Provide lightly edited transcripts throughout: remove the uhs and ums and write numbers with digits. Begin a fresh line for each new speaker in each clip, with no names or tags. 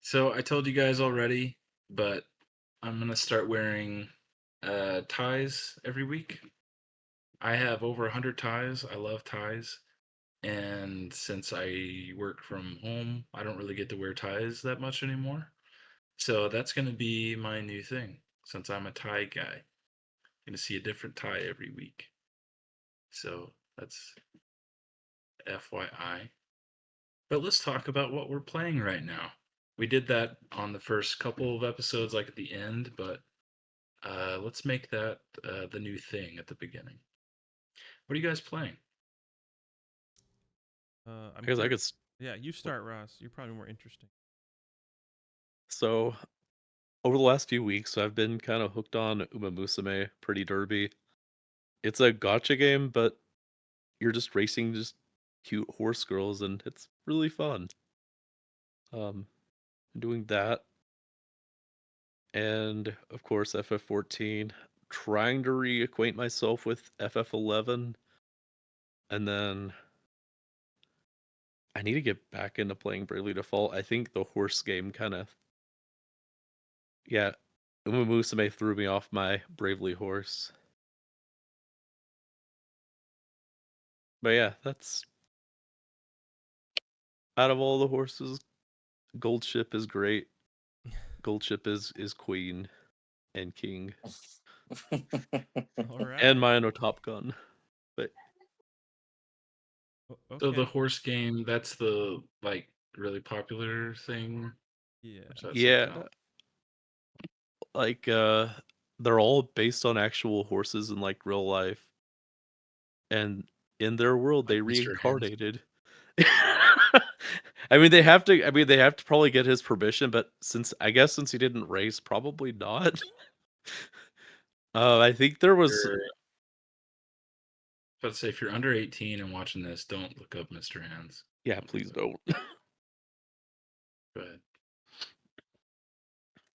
So I told you guys already, but I'm gonna start wearing ties every week. I have over 100 ties. I love ties. And since I work from home, I don't really get to wear ties that much anymore. So that's gonna be my new thing. Since I'm a tie guy, I'm gonna see a different tie every week. So that's FYI. But let's talk about what we're playing right now. We did that on the first couple of episodes, like at the end, but let's make that the new thing at the beginning. What are you guys playing?
I'm
I guess I
curious.
could.
Yeah, you start, Ross. You're probably more interesting.
So over the last few weeks, I've been kind of hooked on Uma Musume Pretty Derby. It's a gotcha game, but you're just racing just cute horse girls, and it's really fun. Um, doing that, and of course FF14. Trying to reacquaint myself with FF11, and then I need to get back into playing Bravely Default. I think the horse game kind of, yeah, Uma Musume threw me off my Bravely horse. But yeah, that's out of all the horses, Gold Ship is great. Gold Ship is queen and king,
All
and
right.
Mino Top Gun. But
So the
Okay.
horse game, that's the like really popular thing. What's
Yeah.
that something
yeah,
else?
like they're all based on actual horses in like real life, and in their world
Like
they
Mr. Hands.
reincarnated. I mean, they have to. I mean, they have to probably get his permission, but since he didn't race, probably not. I think there was.
You're, let's say if you're under 18 and watching this, don't look up Mr. Hands.
Yeah,
Don't do
please
that.
don't.
Go ahead.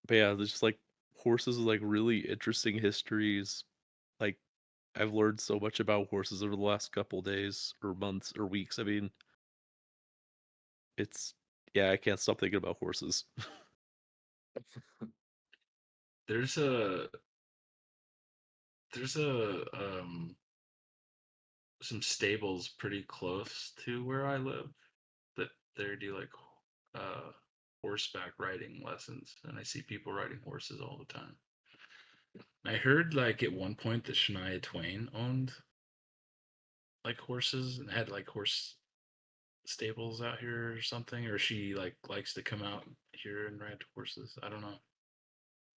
But yeah, there's just like horses with like really interesting histories. Like I've learned so much about horses over the last couple days or months or weeks. I mean, it's yeah, I can't stop thinking about horses.
There's a there's a some stables pretty close to where I live that they do like uh horseback riding lessons, and I see people riding horses all the time. I heard like at one point that Shania Twain owned like horses and had like horse stables out here or something, or she like likes to come out here and ride horses. I don't know.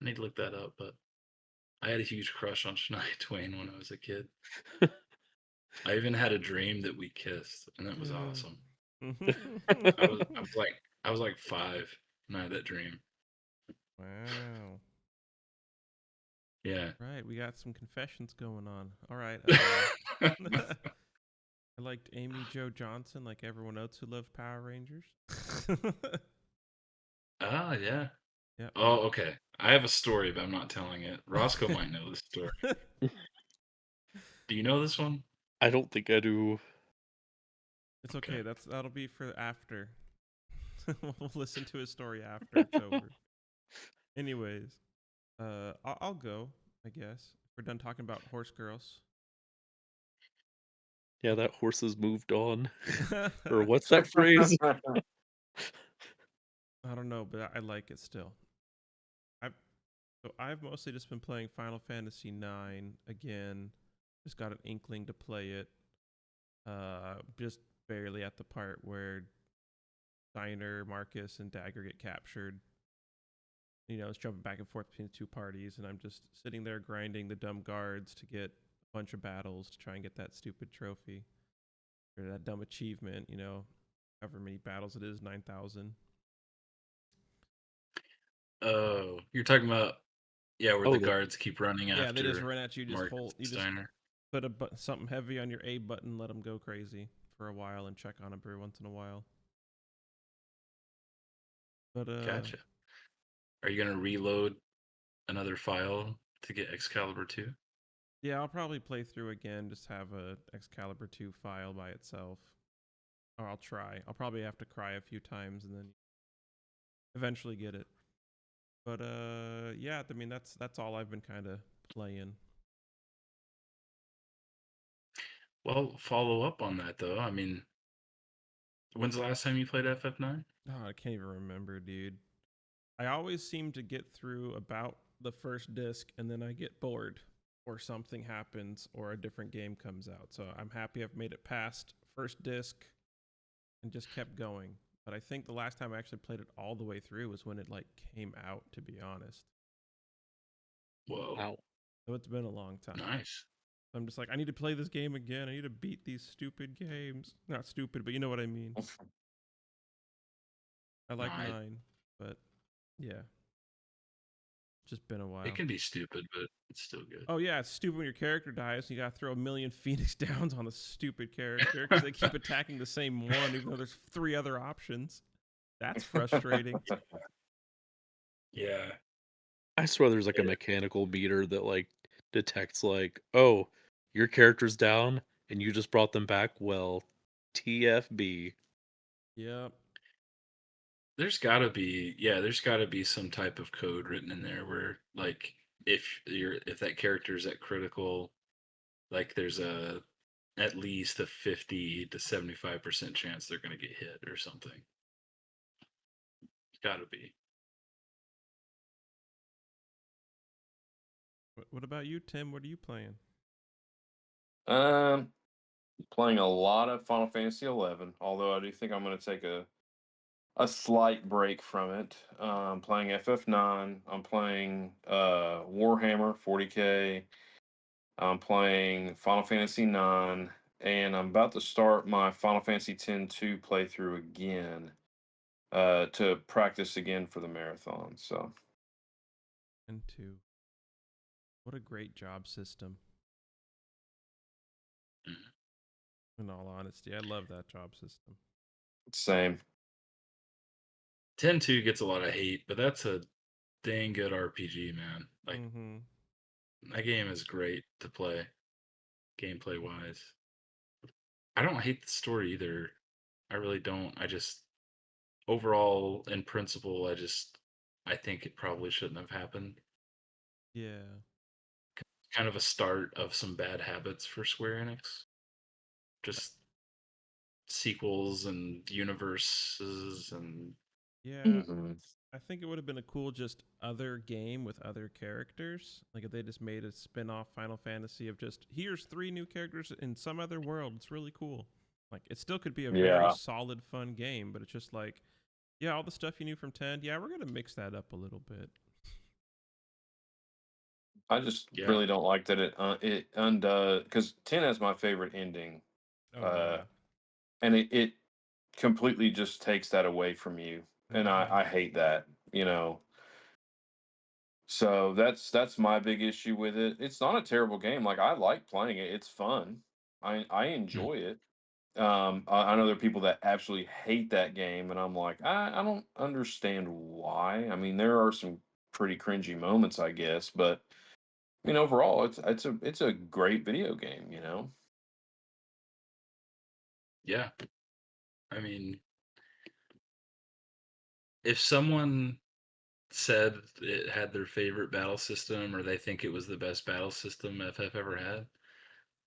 I need to look that up, but I had a huge crush on Shania Twain when I was a kid. I even had a dream that we kissed, and that was awesome. I was like 5 and I had that dream.
Wow.
Yeah.
Right. We got some confessions going on. All right. I liked Amy Jo Johnson, like everyone else who loved Power Rangers.
Ah, yeah.
Yep.
Oh, okay. I have a story, but I'm not telling it. Roscoe might know this story. Do you know this one?
I don't think I do.
It's
Okay.
okay. That'll be for after. We'll listen to his story after it's over. Anyways, I'll go. I guess we're done talking about horse girls.
Yeah, that
Okay.
horse has moved on. Or what's that phrase?
I don't know, but I like it still. I've I've mostly just been playing Final Fantasy IX again. Just got an inkling to play it. Just barely at the part where Steiner, Marcus, and Dagger get captured. It's jumping back and forth between the two parties, and I'm just sitting there grinding the dumb guards to get a bunch of battles to try and get that stupid trophy or that dumb achievement. However many battles it is, 9,000.
Oh, you're talking about yeah, where
Oh,
the guards keep running
Yeah, they just
after
run at you. Just
Marcus
hold. You just
Steiner.
put something heavy on your A button, let them go crazy for a while, and check on them every once in a while. But
Gotcha. Are you gonna reload another file to get Excalibur 2?
yeah, I'll probably play through again. Just have a Excalibur 2 file by itself, or I'll try. I'll probably have to cry a few times and then eventually get it. But yeah, I mean that's all I've been kind of playing.
Well, follow up on that though. I mean, when's the last time you played FF9?
Oh, I can't even remember, dude. I always seem to get through about the first disc and then I get bored or something happens or a different game comes out. So I'm happy I've made it past first disc and just kept going. But I think the last time I actually played it all the way through was when it like came out, to be honest.
Whoa,
Wow.
So it's been a long time.
nice.
I'm just like, I need to play this game again. I need to beat these stupid games. Not stupid, but you know what I mean. I
No,
like nine, but yeah, just been a
it
while.
can be stupid, but it's still good.
Oh yeah, it's stupid when your character dies and you gotta throw a million Phoenix Downs on the stupid character because they keep attacking the same one even though there's 3 other options. That's frustrating.
Yeah.
I swear there's like a mechanical meter that like detects like, oh, your character's down and you just brought them back. Well, TFB.
Yep.
There's gotta be some type of code written in there where like if that character is at critical, like there's a at least a 50 to 75% chance they're gonna get hit or something. It's gotta be.
What about you, Tim? What are you playing?
Um, Playing a lot of Final Fantasy 11, although I do think I'm going to take a slight break from it. Playing FF9. I'm playing Warhammer 40K. I'm playing Final Fantasy 9, and I'm about to start my Final Fantasy 10 2 playthrough again to practice again for the marathon. So
And two. What a great job system.
Mhm.
In all honesty, I love that job system.
same.
10-2 gets a lot of hate, but that's a dang good RPG, man. Like
Mm-hmm.
that game is great to play, gameplay wise. I don't hate the story either. I really don't. I just overall in principle, I think it probably shouldn't have happened.
Yeah.
Kind of a start of some bad habits for Square Enix. Just sequels and universes and
Yeah.
Hmm.
I think it would have been a cool just other game with other characters. Like if they just made a spin-off Final Fantasy of just here's 3 new characters in some other world. It's really cool. Like it still could be a very
Yeah,
solid, fun game, but it's just like, yeah, all the stuff you knew from 10, yeah, we're gonna mix that up a little bit.
I just
yeah,
really don't like that it undoes because 10 has my favorite ending.
Oh
Uh,
yeah.
and it completely just takes that away from you, and
Mm-hmm.
I hate that, you know. So that's my big issue with it. It's not a terrible game. Like I like playing it. It's fun. I
mm,
enjoy it. I know there are people that absolutely hate that game, and I'm like, I don't understand why. I mean, there are some pretty cringy moments, I guess, but I mean, overall, it's a great video game, you know.
yeah. I mean, if someone said it had their favorite battle system or they think it was the best battle system FF ever had,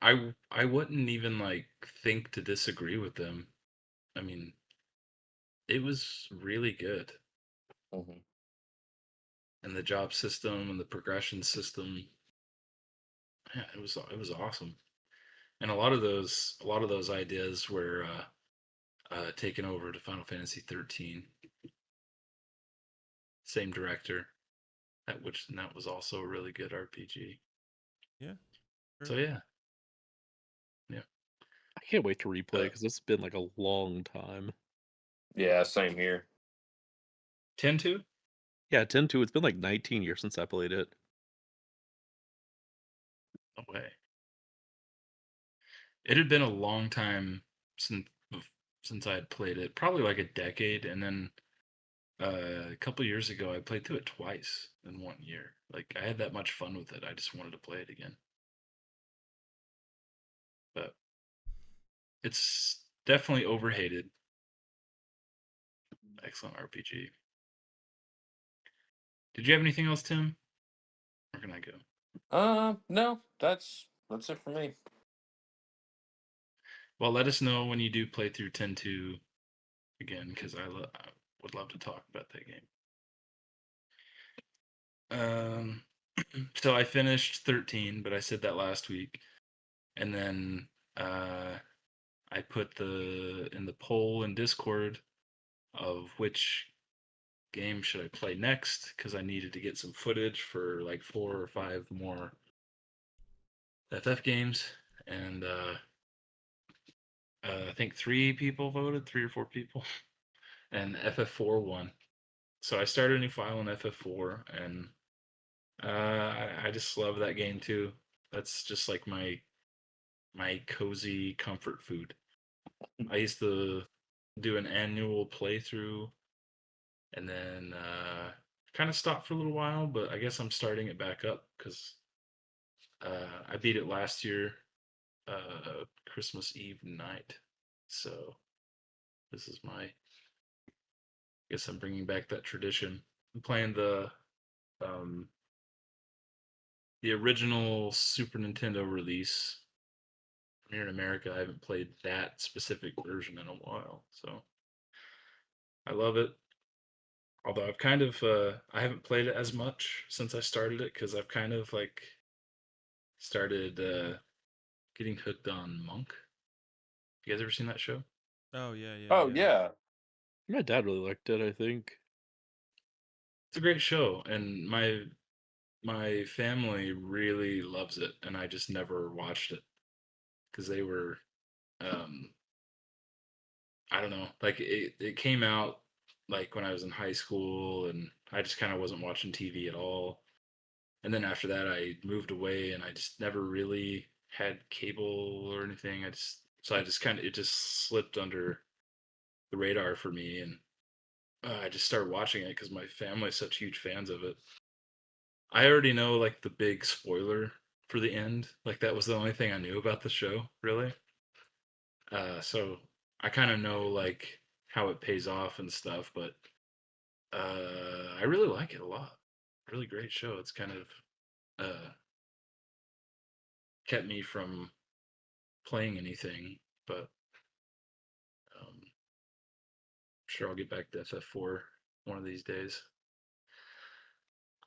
I wouldn't even like think to disagree with them. I mean, it was really good.
Hmm.
And the job system and the progression system, yeah, it was awesome. And a lot of those ideas were taken over to Final Fantasy 13. Same director, that was also a really good RPG.
Yeah,
So
sure.
yeah, yeah.
I can't wait to replay
Uh,
because it's been like a long time.
Yeah, same here.
10-2?
Yeah, 10-2, it's been like 19 years since I played it.
No way. It had been a long time since since I had played it, probably like a decade, and then a couple years ago I played through it twice in 1 year. Like I had that much fun with it, I just wanted to play it again. But it's definitely overhated. Excellent RPG. Did you have anything else, Tim? Or can I go?
No, that's it for me.
Well, let us know when you do play through 10-2 again, because I would love to talk about that game. So I finished 13, but I said that last week, and then I put in the poll in Discord of which game should I play next, because I needed to get some footage for like 4 or 5 more FF games, and I think 3 people voted, 3 or 4 people, and FF4 won. So I started a new file in FF4, and I just love that game too. That's just like my cozy comfort food. I used to do an annual playthrough, and then kind of stopped for a little while, but I guess I'm starting it back up because I beat it last year, Christmas Eve night. So this is I guess I'm bringing back that tradition. I'm playing um, the original Super Nintendo release. Here in America, I haven't played that specific version in a while, so I love it. Although I've kind of I haven't played it as much since I started it because I've kind of like started getting hooked on Monk. You guys ever seen that show?
Oh yeah, yeah,
Oh
yeah.
yeah.
My dad really liked it, I think.
It's a great show, and my family really loves it, and I just never watched it because they were um, I don't know, like it came out like when I was in high school, and I just kind of wasn't watching TV at all. And then after that, I moved away, and I just never really had cable or anything. I just kind of it just slipped under the radar for me, and I just started watching it because my family's such huge fans of it. I already know like the big spoiler for the end. Like that was the only thing I knew about the show, really. So I kind of know like how it pays off and stuff, but I really like it a lot. Really great show. It's kind of kept me from playing anything, but sure I'll get back to FF4 one of these days.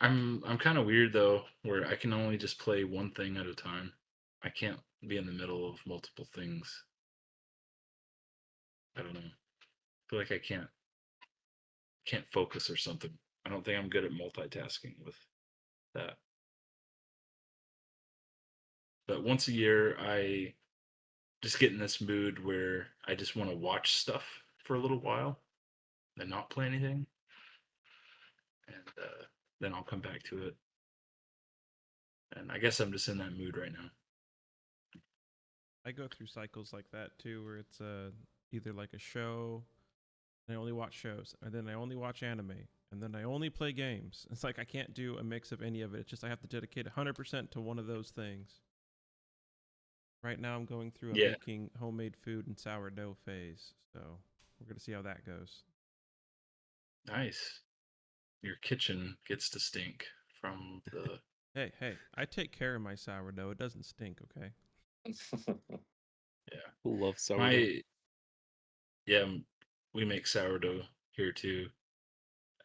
I'm kind of weird though, where I can only just play one thing at a time. I can't be in the middle of multiple things. I don't know. I feel like I can't focus or something. I don't think I'm good at multitasking with that. But once a year, I just get in this mood where I just want to watch stuff for a little while and not play anything, and then I'll come back to it. And I guess I'm just in that mood right now.
I go through cycles like that too, where it's either like a show, and I only watch shows, and then I only watch anime, and then I only play games. It's like I can't do a mix of any of it. It's just I have to dedicate 100% to one of those things. Right now, I'm going through a
Yeah,
making homemade food and sourdough phase, so we're gonna see how that goes.
nice. Your kitchen gets to stink from the
Hey, hey, I take care of my sourdough. It doesn't stink, okay?
yeah.
Love sourdough.
My yeah, we make sourdough here too,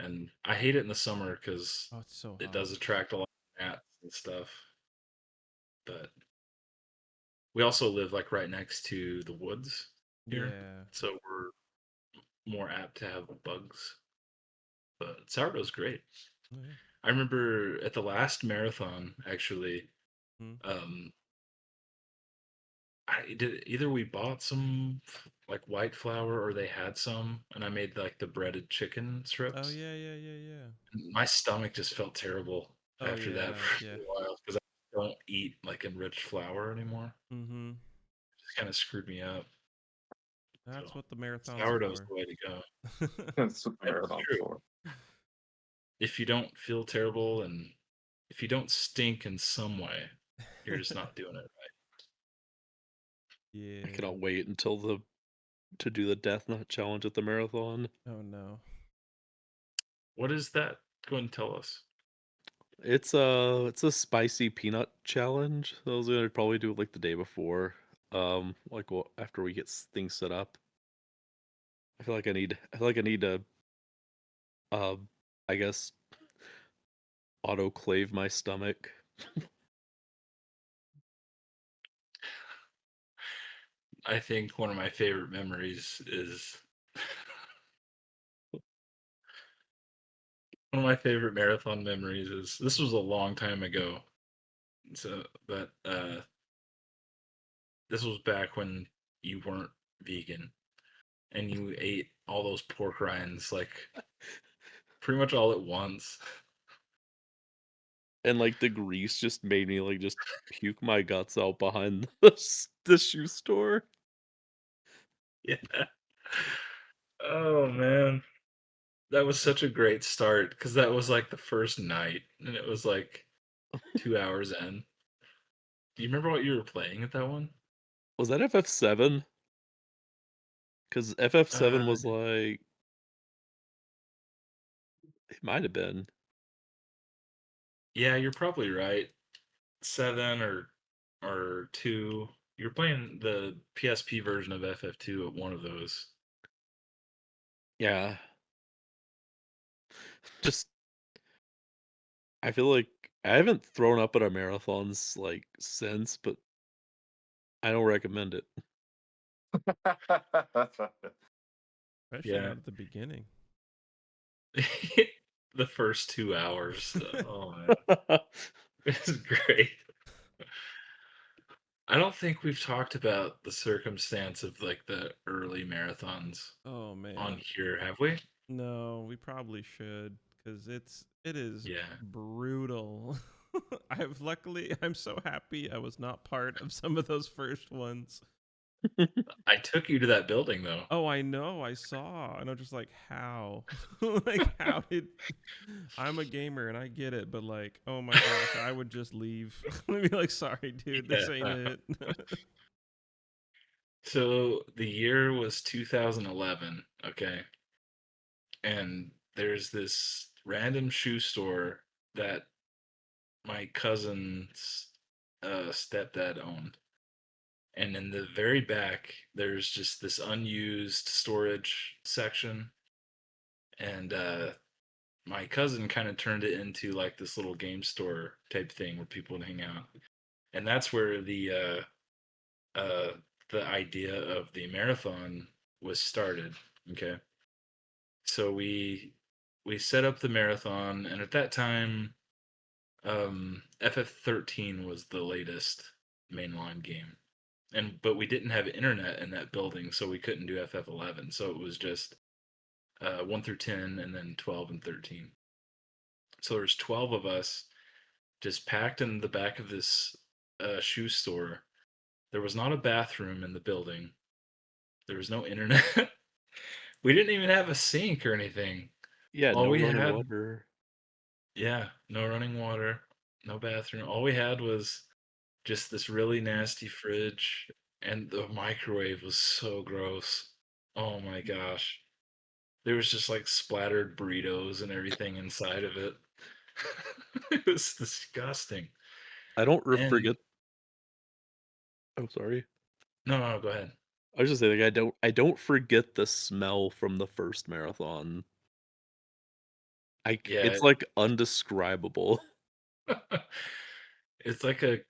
and I hate it in the summer because
Oh, it's so
it
hot.
does attract a lot of gnats and stuff. But we also live like right next to the woods here,
Yeah.
so we're more apt to have bugs. But sourdough's great.
Oh, yeah.
I remember at the last marathon, actually,
Hmm.
um, I did either we bought some like white flour or they had some, and I made like the breaded chicken
Oh,
strips.
yeah, yeah, yeah, yeah.
My stomach just felt terrible
Oh,
after that
yeah,
for
yeah.
a while because I don't eat like enriched flour anymore.
Mm-hmm.
It just kind of screwed me up. So
That's what the marathon's
sourdough's
for.
the way to go.
That's what
It's
marathon's
true.
for.
If you don't feel terrible and if you don't stink in some way, you're just not doing it right.
I
Yeah.
cannot wait until the to do the death nut challenge at the marathon.
Oh, no.
What is that? Go and tell us.
It's a spicy peanut challenge. I was gonna probably do it like the day before. Like well, after we get things set up. I feel like I need to uh I guess autoclave my stomach.
I think one of my favorite memories is one of my favorite marathon memories is this was a long time ago. So, but this was back when you weren't vegan and you ate all those pork rinds like pretty much all at once.
And like the grease just made me like just puke my guts out behind the shoe store.
Yeah. Oh man. That was such a great start because that was like the first night and it was like 2 hours in. Do you remember what you were playing at that one?
Was that FF7? Because FF7
Uh,
was like it might have been.
yeah, you're probably right. 7 or 2. You're playing the PSP version of FF2 at one of those.
Yeah. Just I feel like I haven't thrown up at a marathons like since, but I don't recommend it.
Especially
Yeah.
not at the beginning.
The first 2 hours. Oh man. It's great. I don't think we've talked about the circumstance of like the early marathons
Oh
on
man.
here, have we?
No, we probably should because it is
Yeah.
brutal. I'm so happy I was not part of some of those first ones.
I took you to that building though.
Oh, I know, I saw, and I'm just like, how? Like, how did? I'm a gamer and I get it, but like, oh my gosh, I would just leave. I'd be like, sorry, dude, this ain't
Yeah.
it.
So the year was 2011, okay? And there's this random shoe store that my cousin's stepdad owned. And in the very back, there's just this unused storage section. And my cousin kind of turned it into like this little game store type thing where people would hang out. And that's where uh, the idea of the marathon was started. Okay. So we set up the marathon, and at that time, FF13 was the latest mainline game, and but we didn't have internet in that building, so we couldn't do FF11. So it was just 1 through 10, and then 12 and 13. So there's 12 of us just packed in the back of this shoe store. There was not a bathroom in the building. There was no internet. We didn't even have a sink or anything.
Yeah,
All
no
we
running
had,
water.
yeah, no running water, no bathroom. All we had was just this really nasty fridge, and the microwave was so gross. Oh my gosh. There was just like splattered burritos and everything inside of it. It was disgusting.
I don't
And
forget. Oh, sorry.
no, no, go ahead.
I was just saying, like, I don't forget the smell from the first marathon.
Yeah.
It's like undescribable.
It's like a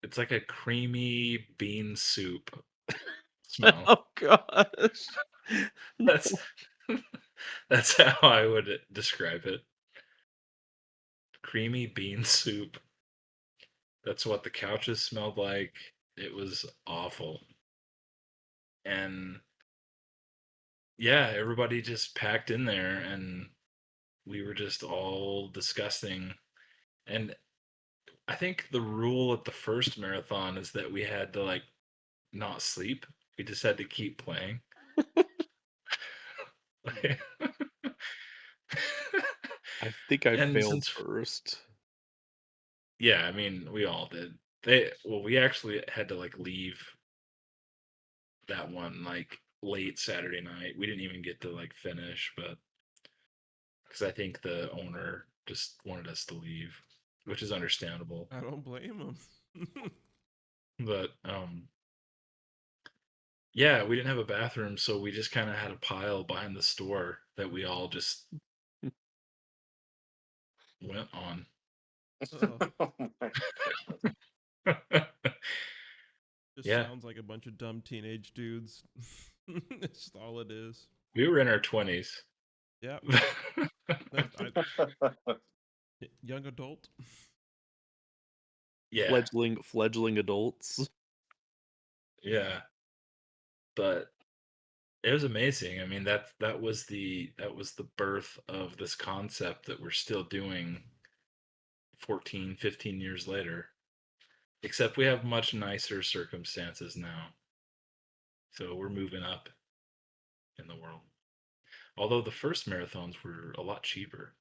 it's like a creamy bean soup smell.
Oh gosh.
That's that's how I would describe it. Creamy bean soup. That's what the couches smelled like. It was awful. And yeah, everybody just packed in there and we were just all disgusting. And I think the rule at the first marathon is that we had to like not sleep. We just had to keep playing.
I think I
And
failed
since
first.
yeah, I mean, we all did. We actually had to like leave that one like late Saturday night. We didn't even get to like finish, but because I think the owner just wanted us to leave. which is understandable.
I don't blame him.
But yeah, we didn't have a bathroom, so we just kind of had a pile behind the store that we all just went on.
Oh,
Oh my
just
Yeah,
sounds like a bunch of dumb teenage dudes. It's just all it is.
we were in our 20s.
Yeah,
God.
young adult.
Yeah,
Fledgling adults.
yeah, but it was amazing. I mean, that was the birth of this concept that we're still doing 14, 15 years later. Except we have much nicer circumstances now. So we're moving up in the world. Although the first marathons were a lot cheaper.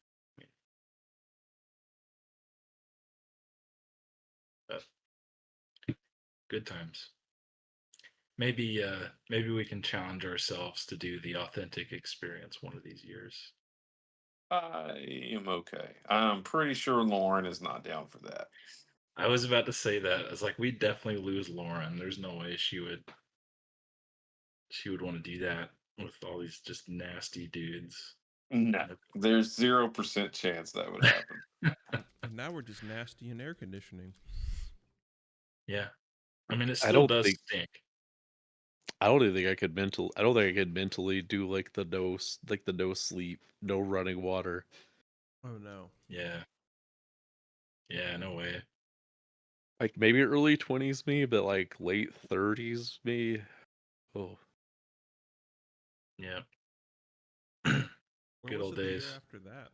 But good times. Maybe we can challenge ourselves to do the authentic experience one of these years.
I am okay. I'm pretty sure Lauren is not down for that.
I was about to say that. I was like, we definitely lose Lauren. There's no way she would want to do that with all these just nasty dudes.
No, there's 0% chance that would happen.
And now we're just nasty in air conditioning.
Yeah. I mean, it
I
still
don't
does
think
stink.
I don't even think I could I don't think I could mentally do like the no sleep, no running water.
Oh no.
Yeah. Yeah, no way.
Like maybe early 20s me, but like late 30s me. Oh,
Yeah.
Where
Good
was
old
it the year
days.
after that?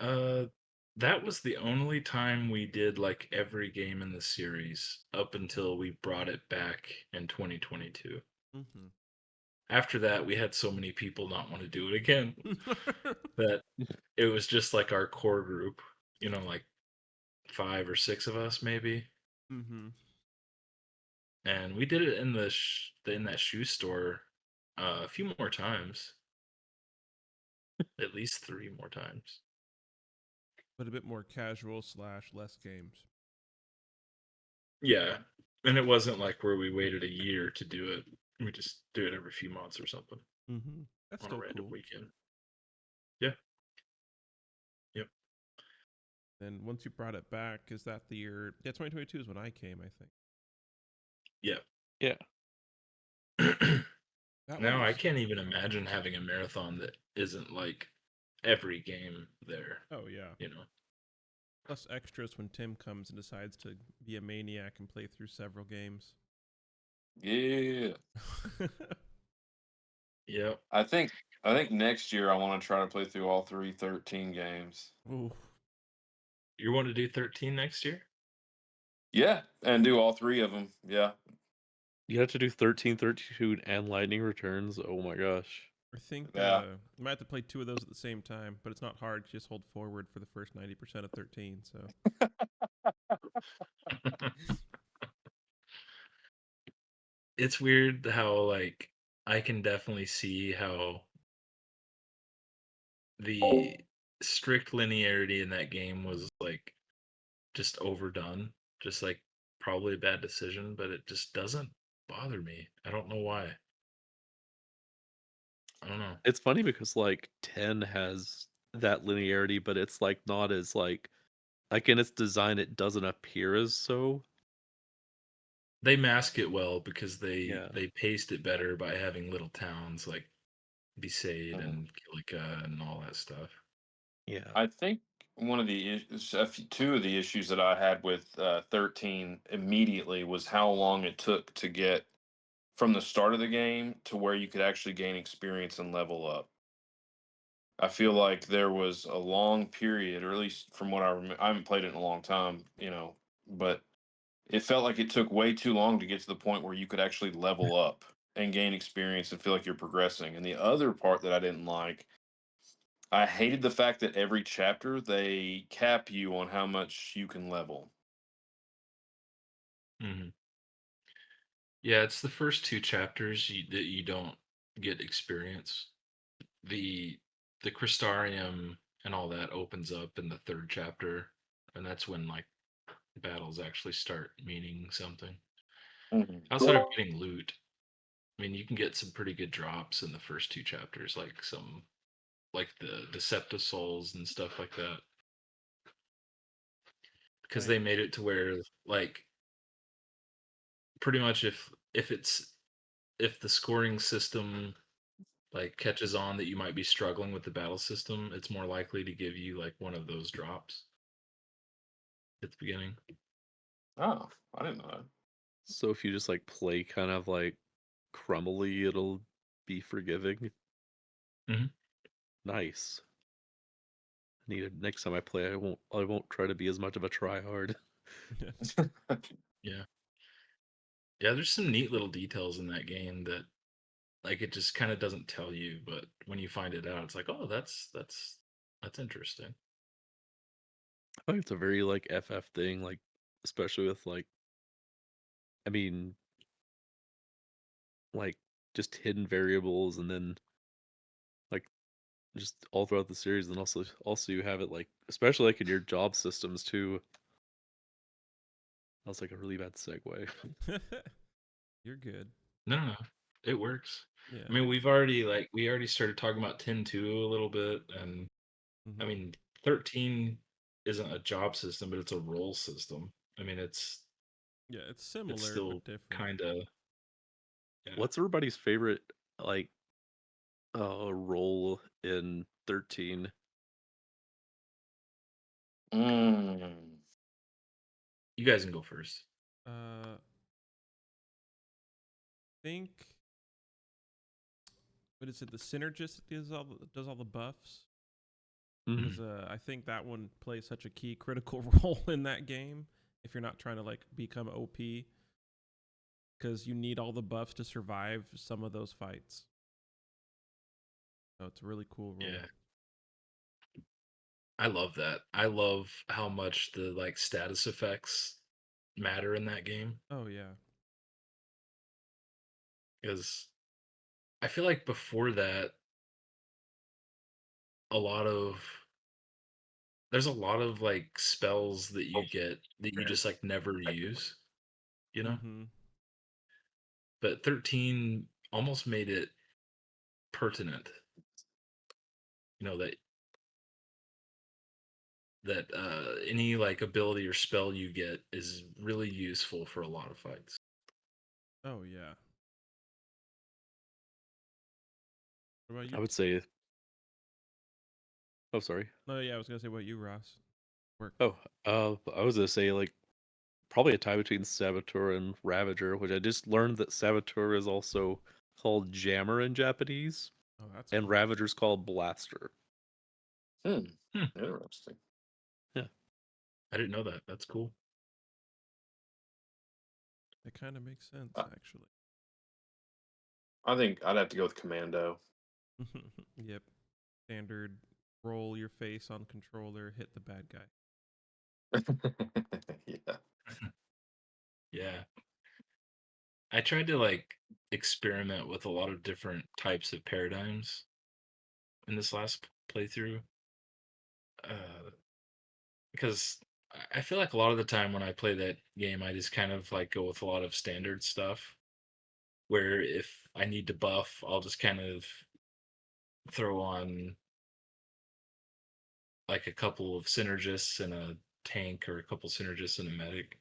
Uh, that was the only time we did like every game in the series up until we brought it back in 2022.
Mm-hmm.
After that, we had so many people not want to do it again that it was just like our core group, like 5 or 6 of us maybe.
Mm-hmm.
And we did it in in that shoe store a few more times, at least 3 more times.
But a bit more casual / less games.
Yeah. And it wasn't like where we waited a year to do it. We just do it every few months or something
Mm-hmm. That's
on a
still
random
cool.
weekend. Yeah. Yep.
And once you brought it back, is that the year? Yeah, 2022 is when I came, I think.
Yeah.
yeah.
That one
Now I
was.
can't even imagine having a marathon that isn't like every game there,
Oh yeah.
you know.
Plus extras when Tim comes and decides to be a maniac and play through several games.
Yeah.
Yep.
I think next year I want to try to play through all 13 games.
Ooh.
You want to do 13 next year?
Yeah, and do all 3 of them. Yeah.
You have to do 13, 32, and Lightning Returns. Oh my gosh.
I think
Yeah.
you might have to play 2 of those at the same time, but it's not hard. You just hold forward for the first 90% of 13. So
It's weird how like I can definitely see how the strict linearity in that game was like just overdone. Just like probably a bad decision, but it just doesn't bother me. I don't know why. I don't know.
It's funny because like 10 has that linearity, but it's like not as like in its design it doesn't appear as so.
They mask it well because they
Yeah.
they paced it better by having little towns like Besaid
Mhm.
and Kilika and all that stuff.
Yeah.
I think one of the 2 of the issues that I had with 13 immediately was how long it took to get from the start of the game to where you could actually gain experience and level up. I feel like there was a long period, or at least from what I remember, I haven't played it in a long time, but it felt like it took way too long to get to the point where you could actually level up and gain experience and feel like you're progressing. And the other part that I didn't like, I hated the fact that every chapter they cap you on how much you can level.
Hmm. Yeah, it's the first 2 chapters that you don't get experience. The the Crystarium and all that opens up in the third chapter, and that's when like battles actually start meaning something.
Mhm.
Outside of getting loot, I mean, you can get some pretty good drops in the first two chapters, like the Deceptive Souls and stuff like that, because
Right.
they made it to where like pretty much if the scoring system like catches on that you might be struggling with the battle system, it's more likely to give you like one of those drops at the beginning.
Oh, I didn't know that.
So if you just like play kind of like crumbly, it'll be forgiving.
Mhm.
Nice. Need it next time I play. I won't try to be as much of a tryhard.
Yeah. Yeah, there's some neat little details in that game that like it just kind of doesn't tell you, but when you find it out, it's like, oh, that's interesting.
I think it's a very like FF thing, like especially with like I mean like just hidden variables and then like just all throughout the series and also you have it like especially like in your job systems too. That was like a really bad segue.
You're good.
No, it works.
Yeah.
I mean, we already started talking about 10-2 a little bit, and I
Mhm.
mean, 13 isn't a job system, but it's a role system. I mean,
Yeah, it's
it's
similar
still
but different.
kind of yeah.
What's everybody's favorite like role in 13?
Mm.
You guys can go first.
Uh think what is it? The synergist that does all the buffs.
Mhm.
Because I think that one plays such a key critical role in that game. If you're not trying to like become OP, because you need all the buffs to survive some of those fights. So it's a really cool role.
Yeah. I love that. I love how much the like status effects matter in that game
Oh yeah.
because I feel like before that a lot of there's a lot of like spells that you get that you just like never use, you know?
Mm-hmm.
But 13 almost made it pertinent, that any like ability or spell you get is really useful for a lot of fights.
Oh yeah. What about you?
I would say oh sorry.
No, yeah, I was gonna say what you, Ross. Work.
Oh, I was gonna say like probably a tie between Saboteur and Ravager, which I just learned that Saboteur is also called Jammer in Japanese,
Oh, that's
and
cool.
Ravager's called Blaster.
Hmm.
Hmm,
Interesting.
Yeah,
I didn't know that. That's cool.
It kind of makes sense
I,
actually.
I think I'd have to go with Commando.
Yep. Standard. Roll your face on controller. Hit the bad guy.
Yeah.
Yeah. I tried to like experiment with a lot of different types of paradigms in this last playthrough. Uh, because I feel like a lot of the time when I play that game, I just kind of like go with a lot of standard stuff. Where if I need to buff, I'll just kind of throw on like a couple of synergists and a tank or a couple synergists and a medic.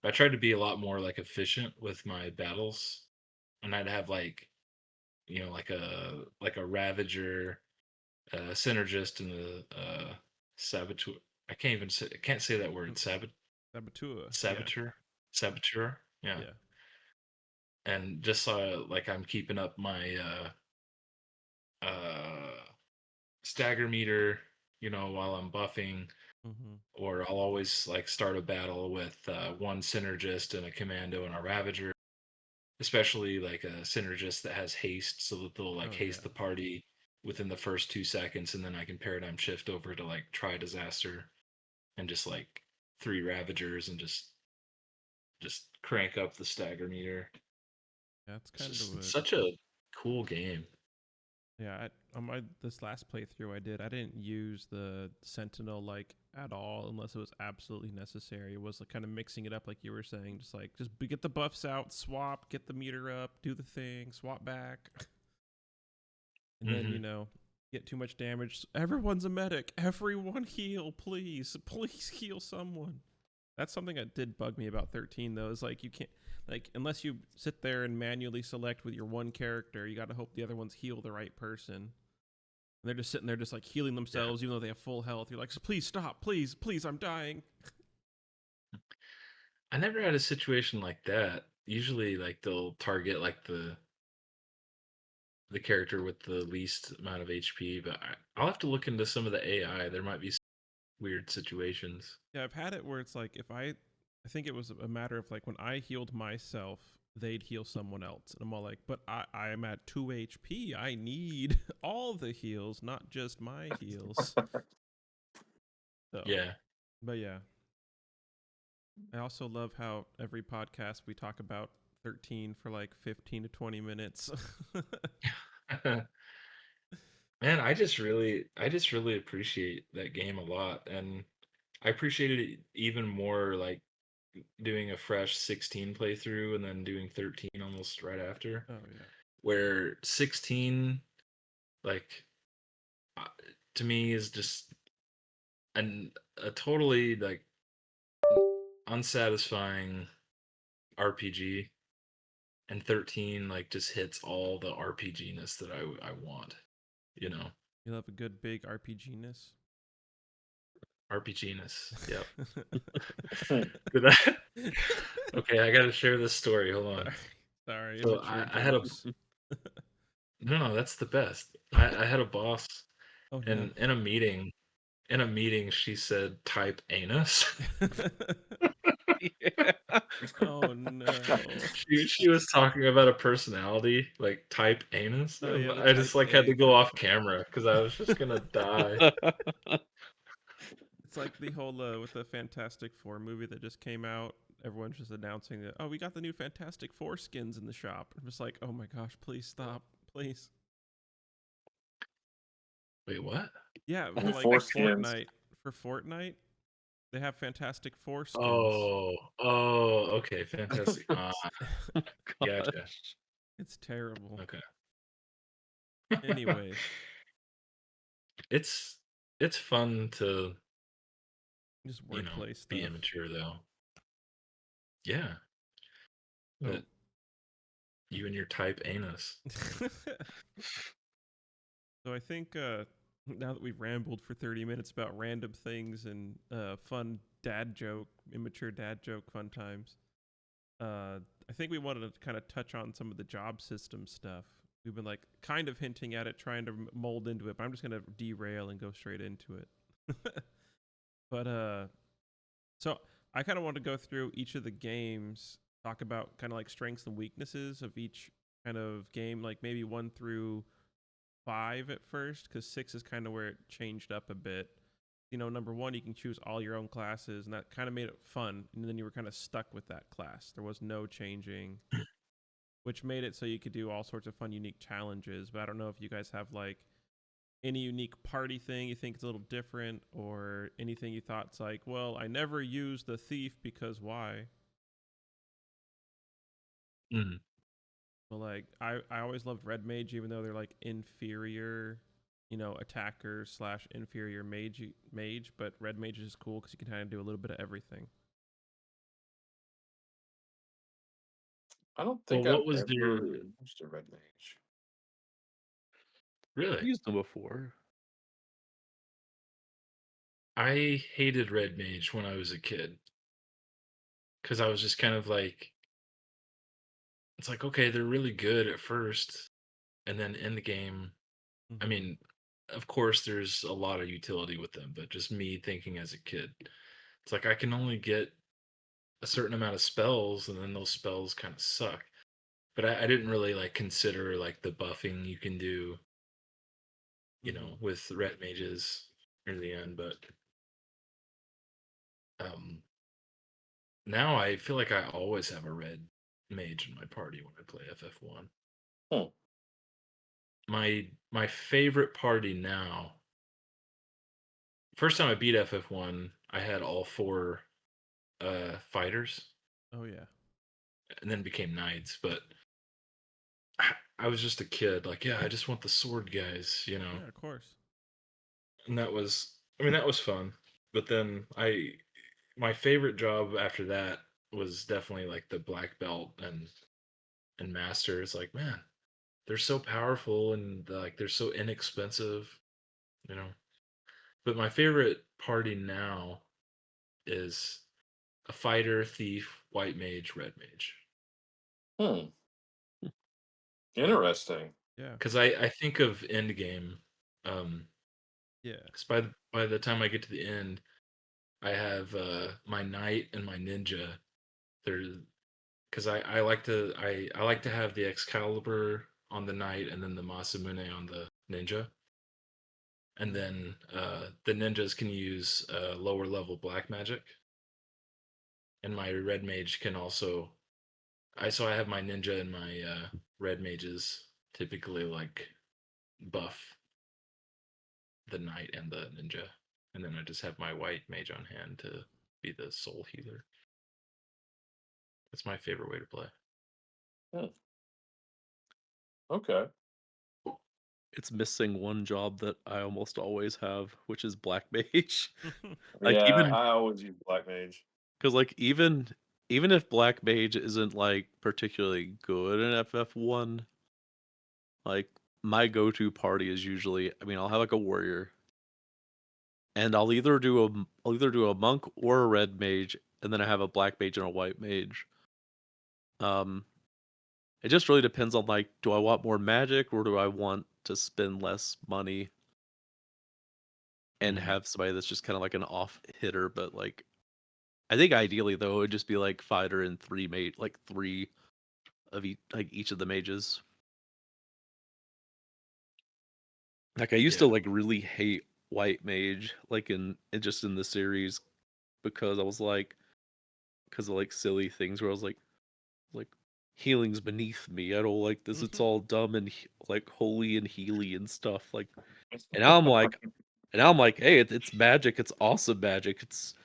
I tried to be a lot more like efficient with my battles, and I'd have like like a ravager, a synergist, and a saboteur. I can't say that word.
Saboteur. Yeah.
Saboteur, saboteur. Yeah,
Yeah.
and just like I'm keeping up my stagger meter, while I'm buffing,
Mm-hmm.
or I'll always like start a battle with one synergist and a commando and a ravager, especially like a synergist that has haste, so that they'll like
Oh yeah.
haste the party within the first 2 seconds, and then I can paradigm shift over to like try disaster and just like three ravagers and just crank up the stagger meter.
That's
It's
kind of
just
what.
such a cool game.
Yeah, on my this last playthrough I didn't use the Sentinel like at all unless it was absolutely necessary. It was like kind of mixing it up like you were saying, just get the buffs out, swap, get the meter up, do the thing, swap back, and then get too much damage. Everyone's a medic. Everyone heal, please, please heal someone. That's something that did bug me about 13 though. Is like you can't unless you sit there and manually select with your one character, you got to hope the other ones heal the right person. And they're just sitting there just like healing themselves even though they have full health. You're like, please stop, please, please, I'm dying.
I never had a situation like that. Usually, like they'll target like the character with the least amount of HP, but I'll have to look into some of the AI. There might be some weird situations.
Yeah, I've had it where it's like if I think it was a matter of like when I healed myself, they'd heal someone else. And I'm all like, but I'm at 2 HP. I need all the heals, not just my heals. So,
Yeah.
but yeah. I also love how every podcast we talk about 13 for like 15 to 20 minutes.
Man, I just really appreciate that game a lot, and I appreciated it even more like doing a fresh 16 playthrough and then doing 13 almost right after.
Oh yeah.
Where 16 like uh, to me is just a totally like unsatisfying RPG, and 13 like just hits all the RPG-ness that I want, you know.
You love a good big RPG-ness.
RPG-ness. Yep. Did I- okay, I got to share this story. Hold on.
Sorry,
So
immature
I had a
jokes.
no, that's the best. I had a boss,
Oh no.
and in a meeting, she said type anus.
Yeah.
Oh no.
She was talking about a personality like type anus.
Oh yeah,
And
the
I just
type
like had
A
to go off
person.
camera because I was just gonna die.
It's like the whole with the Fantastic Four movie that just came out. Everyone's just announcing that, oh, we got the new Fantastic Four skins in the shop. I'm just like, oh my gosh, please stop, please.
Wait, what?
Yeah, for like
Foreskins.
Fortnite, they have Fantastic Four skins.
Oh, okay, fantastic. Gotcha.
Gosh.
It's terrible.
Okay.
Anyways,
it's it's fun to,
just
you know,
wordplay
be
stuff.
immature though. Yeah,
So,
but you and your type anus.
so I think now that we've rambled for 30 minutes about random things and fun dad joke, immature dad joke fun times, I think we wanted to kind of touch on some of the job system stuff. We've been like kind of hinting at it, trying to mold into it, but I'm just gonna derail and go straight into it. But so I kind of want to go through each of the games, talk about kind of like strengths and weaknesses of each kind of game, like maybe 1 through 5 at first, because 6 is kind of where it changed up a bit. Number 1, you can choose all your own classes, and that kind of made it fun. And then you were kind of stuck with that class. There was no changing, which made it so you could do all sorts of fun, unique challenges. But I don't know if you guys have like any unique party thing you think is a little different, or anything you thought's like, well, I never used the thief because why?
Mm.
But like I always loved red mage, even though they're like inferior, attacker slash inferior mage. But red mage is cool because you can kind of do a little bit of everything.
I don't
Well,
think I've
what was your
ever used a red mage.
I've
really?
used them before.
I hated red mage when I was a kid because I was just kind of like, it's like, okay, they're really good at first, and then in the game, I
Mm-hmm.
mean, of course, there's a lot of utility with them, but just me thinking as a kid, it's like I can only get a certain amount of spells, and then those spells kind of suck. But I didn't really like consider like the buffing you can do,
Mm-hmm.
with red mages near the end. But um, now I feel like I always have a red mage in my party when I play FF1.
Hmm.
My my favorite party now. First time I beat FF1, I had all 4 fighters,
Oh yeah.
and then became knights. But I was just a kid, like, yeah, I just want the sword guys,
Yeah, of course.
and that was fun. But then my favorite job after that was definitely like the black belt and master. It's like, man, they're so powerful and like they're so inexpensive, you know. But my favorite party now is a fighter, thief, white mage, red mage.
Hmm. Interesting.
Yeah.
Because I think of endgame.
Yeah.
'Cause by the time I get to the end, I have my knight and my ninja. They're because I like to have the Excalibur on the knight and then the Masamune on the ninja. And then the ninjas can use lower level black magic, and my red mage can also. I have my ninja and my red mages typically like buff the knight and the ninja, and then I just have my white mage on hand to be the soul healer. That's my favorite way to play.
Hmm. Okay.
It's missing one job that I almost always have, which is black mage. Like
Yeah,
even
I always use black mage.
because like even if black mage isn't like particularly good in FF1, like my go-to party is usually, I mean, I'll have like a warrior, and I'll either do a monk or a red mage, and then I have a black mage and a white mage. Um, it just really depends on like, do I want more magic or do I want to spend less money and
Mhm.
have somebody that's just kind of like an off hitter, but like I think ideally though it would just be like fighter and three of each of the mages. Like I used to
Yeah.
like really hate white mage like just in the series because I was like because of like silly things where I was like healing's beneath me. I don't like this. It's all dumb and like holy and healy and stuff. Like and now I'm like hey, it's magic. It's awesome magic. It's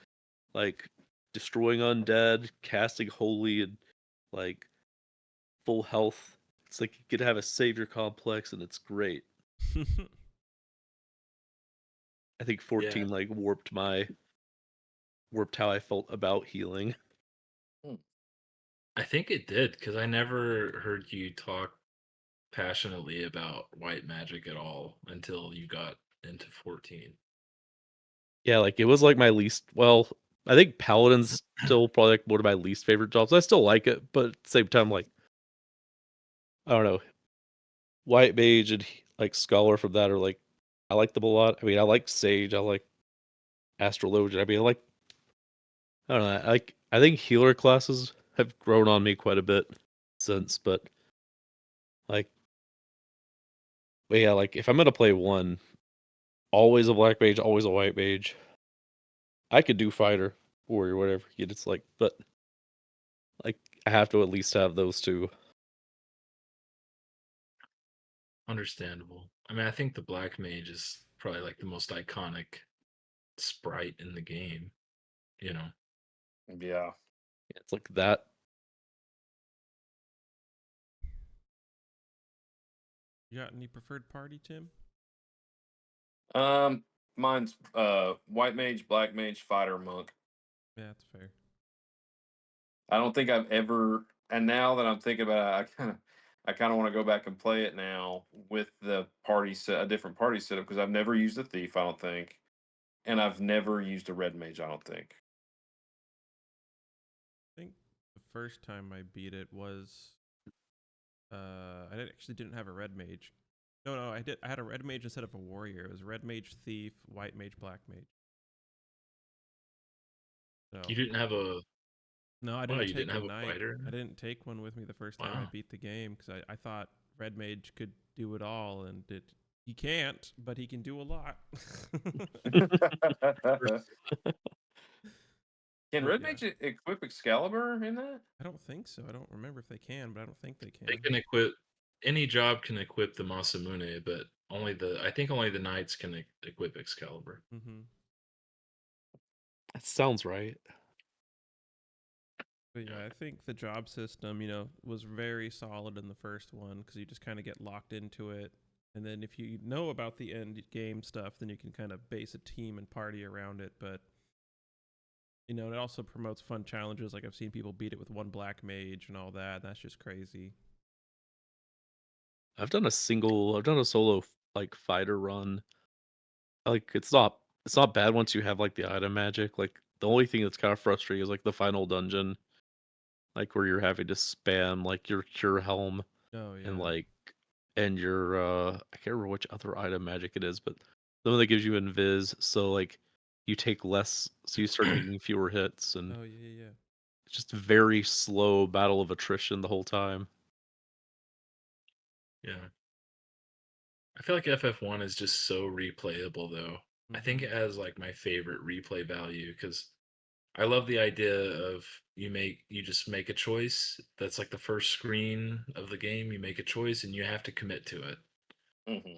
like destroying undead, casting holy, and like full health. It's like you could have a savior complex, and it's great. I think
Yeah.
14 like warped how I felt about healing.
Hmm.
I think it did because I never heard you talk passionately about white magic at all until you got into 14.
Yeah, like it was like my least. Well, I think paladin's still probably like one of my least favorite jobs. I still like it, but at the same time, like I don't know, white mage and like scholar from that are like I like them a lot. I mean, I like sage. I like astrologian. I mean, I don't know. I think healer classes have grown on me quite a bit since, like but yeah, like if I'm gonna play one, always a black mage, always a white mage. I could do fighter, warrior, whatever. It's like, but like I have to at least have those two.
Understandable. I mean, I think the black mage is probably like the most iconic sprite in the game, you know.
Yeah.
It's like that.
You got any preferred party, Tim?
Um, mine's white mage, black mage, fighter, monk.
Yeah, that's fair.
I don't think I've ever, and now that I'm thinking about it, I kind of want to go back and play it now with the party set, a different party setup, because I've never used a thief, I don't think, and I've never used a red mage, I don't think.
I think the first time I beat it was actually didn't have a red mage. No, I did. I had a red mage instead of a warrior. It was red mage, thief, white mage, black mage. So
You didn't have a
no, I
Wow,
didn't
you didn't
take a
have a
knight.
fighter in
I
it?
didn't take one with me the first time I
Wow.
beat the game because I thought red mage could do it all, and he can't, but he can do a lot.
Can
But
red
yeah,
mage equip Excalibur in that?
I don't think so. I don't remember if they can, but I don't think they
They
can.
can equip any job can equip the Masamune, but I think only the knights can equip Excalibur.
Mm-hmm.
That sounds right.
But yeah, I think the job system, was very solid in the first one because you just kind of get locked into it. And then if you know about the end game stuff, then you can kind of base a team and party around it. But, it also promotes fun challenges. Like I've seen people beat it with one black mage and all that. That's just crazy.
I've done a solo like fighter run. Like it's not bad once you have like the item magic. Like the only thing that's kind of frustrating is like the final dungeon, like where you're having to spam like your cure helm
Oh,
and
yeah.
like and your I can't remember which other item magic it is, but the one that gives you invis, so like you take less, so you start taking fewer hits, and
Oh, yeah, yeah.
it's just a very slow battle of attrition the whole time.
Yeah. I feel like FF1 is just so replayable though. I think
Mm-hmm.
it has like my favorite replay value because I love the idea of you just make a choice. That's like the first screen of the game. You make a choice and you have to commit to it.
Hmm.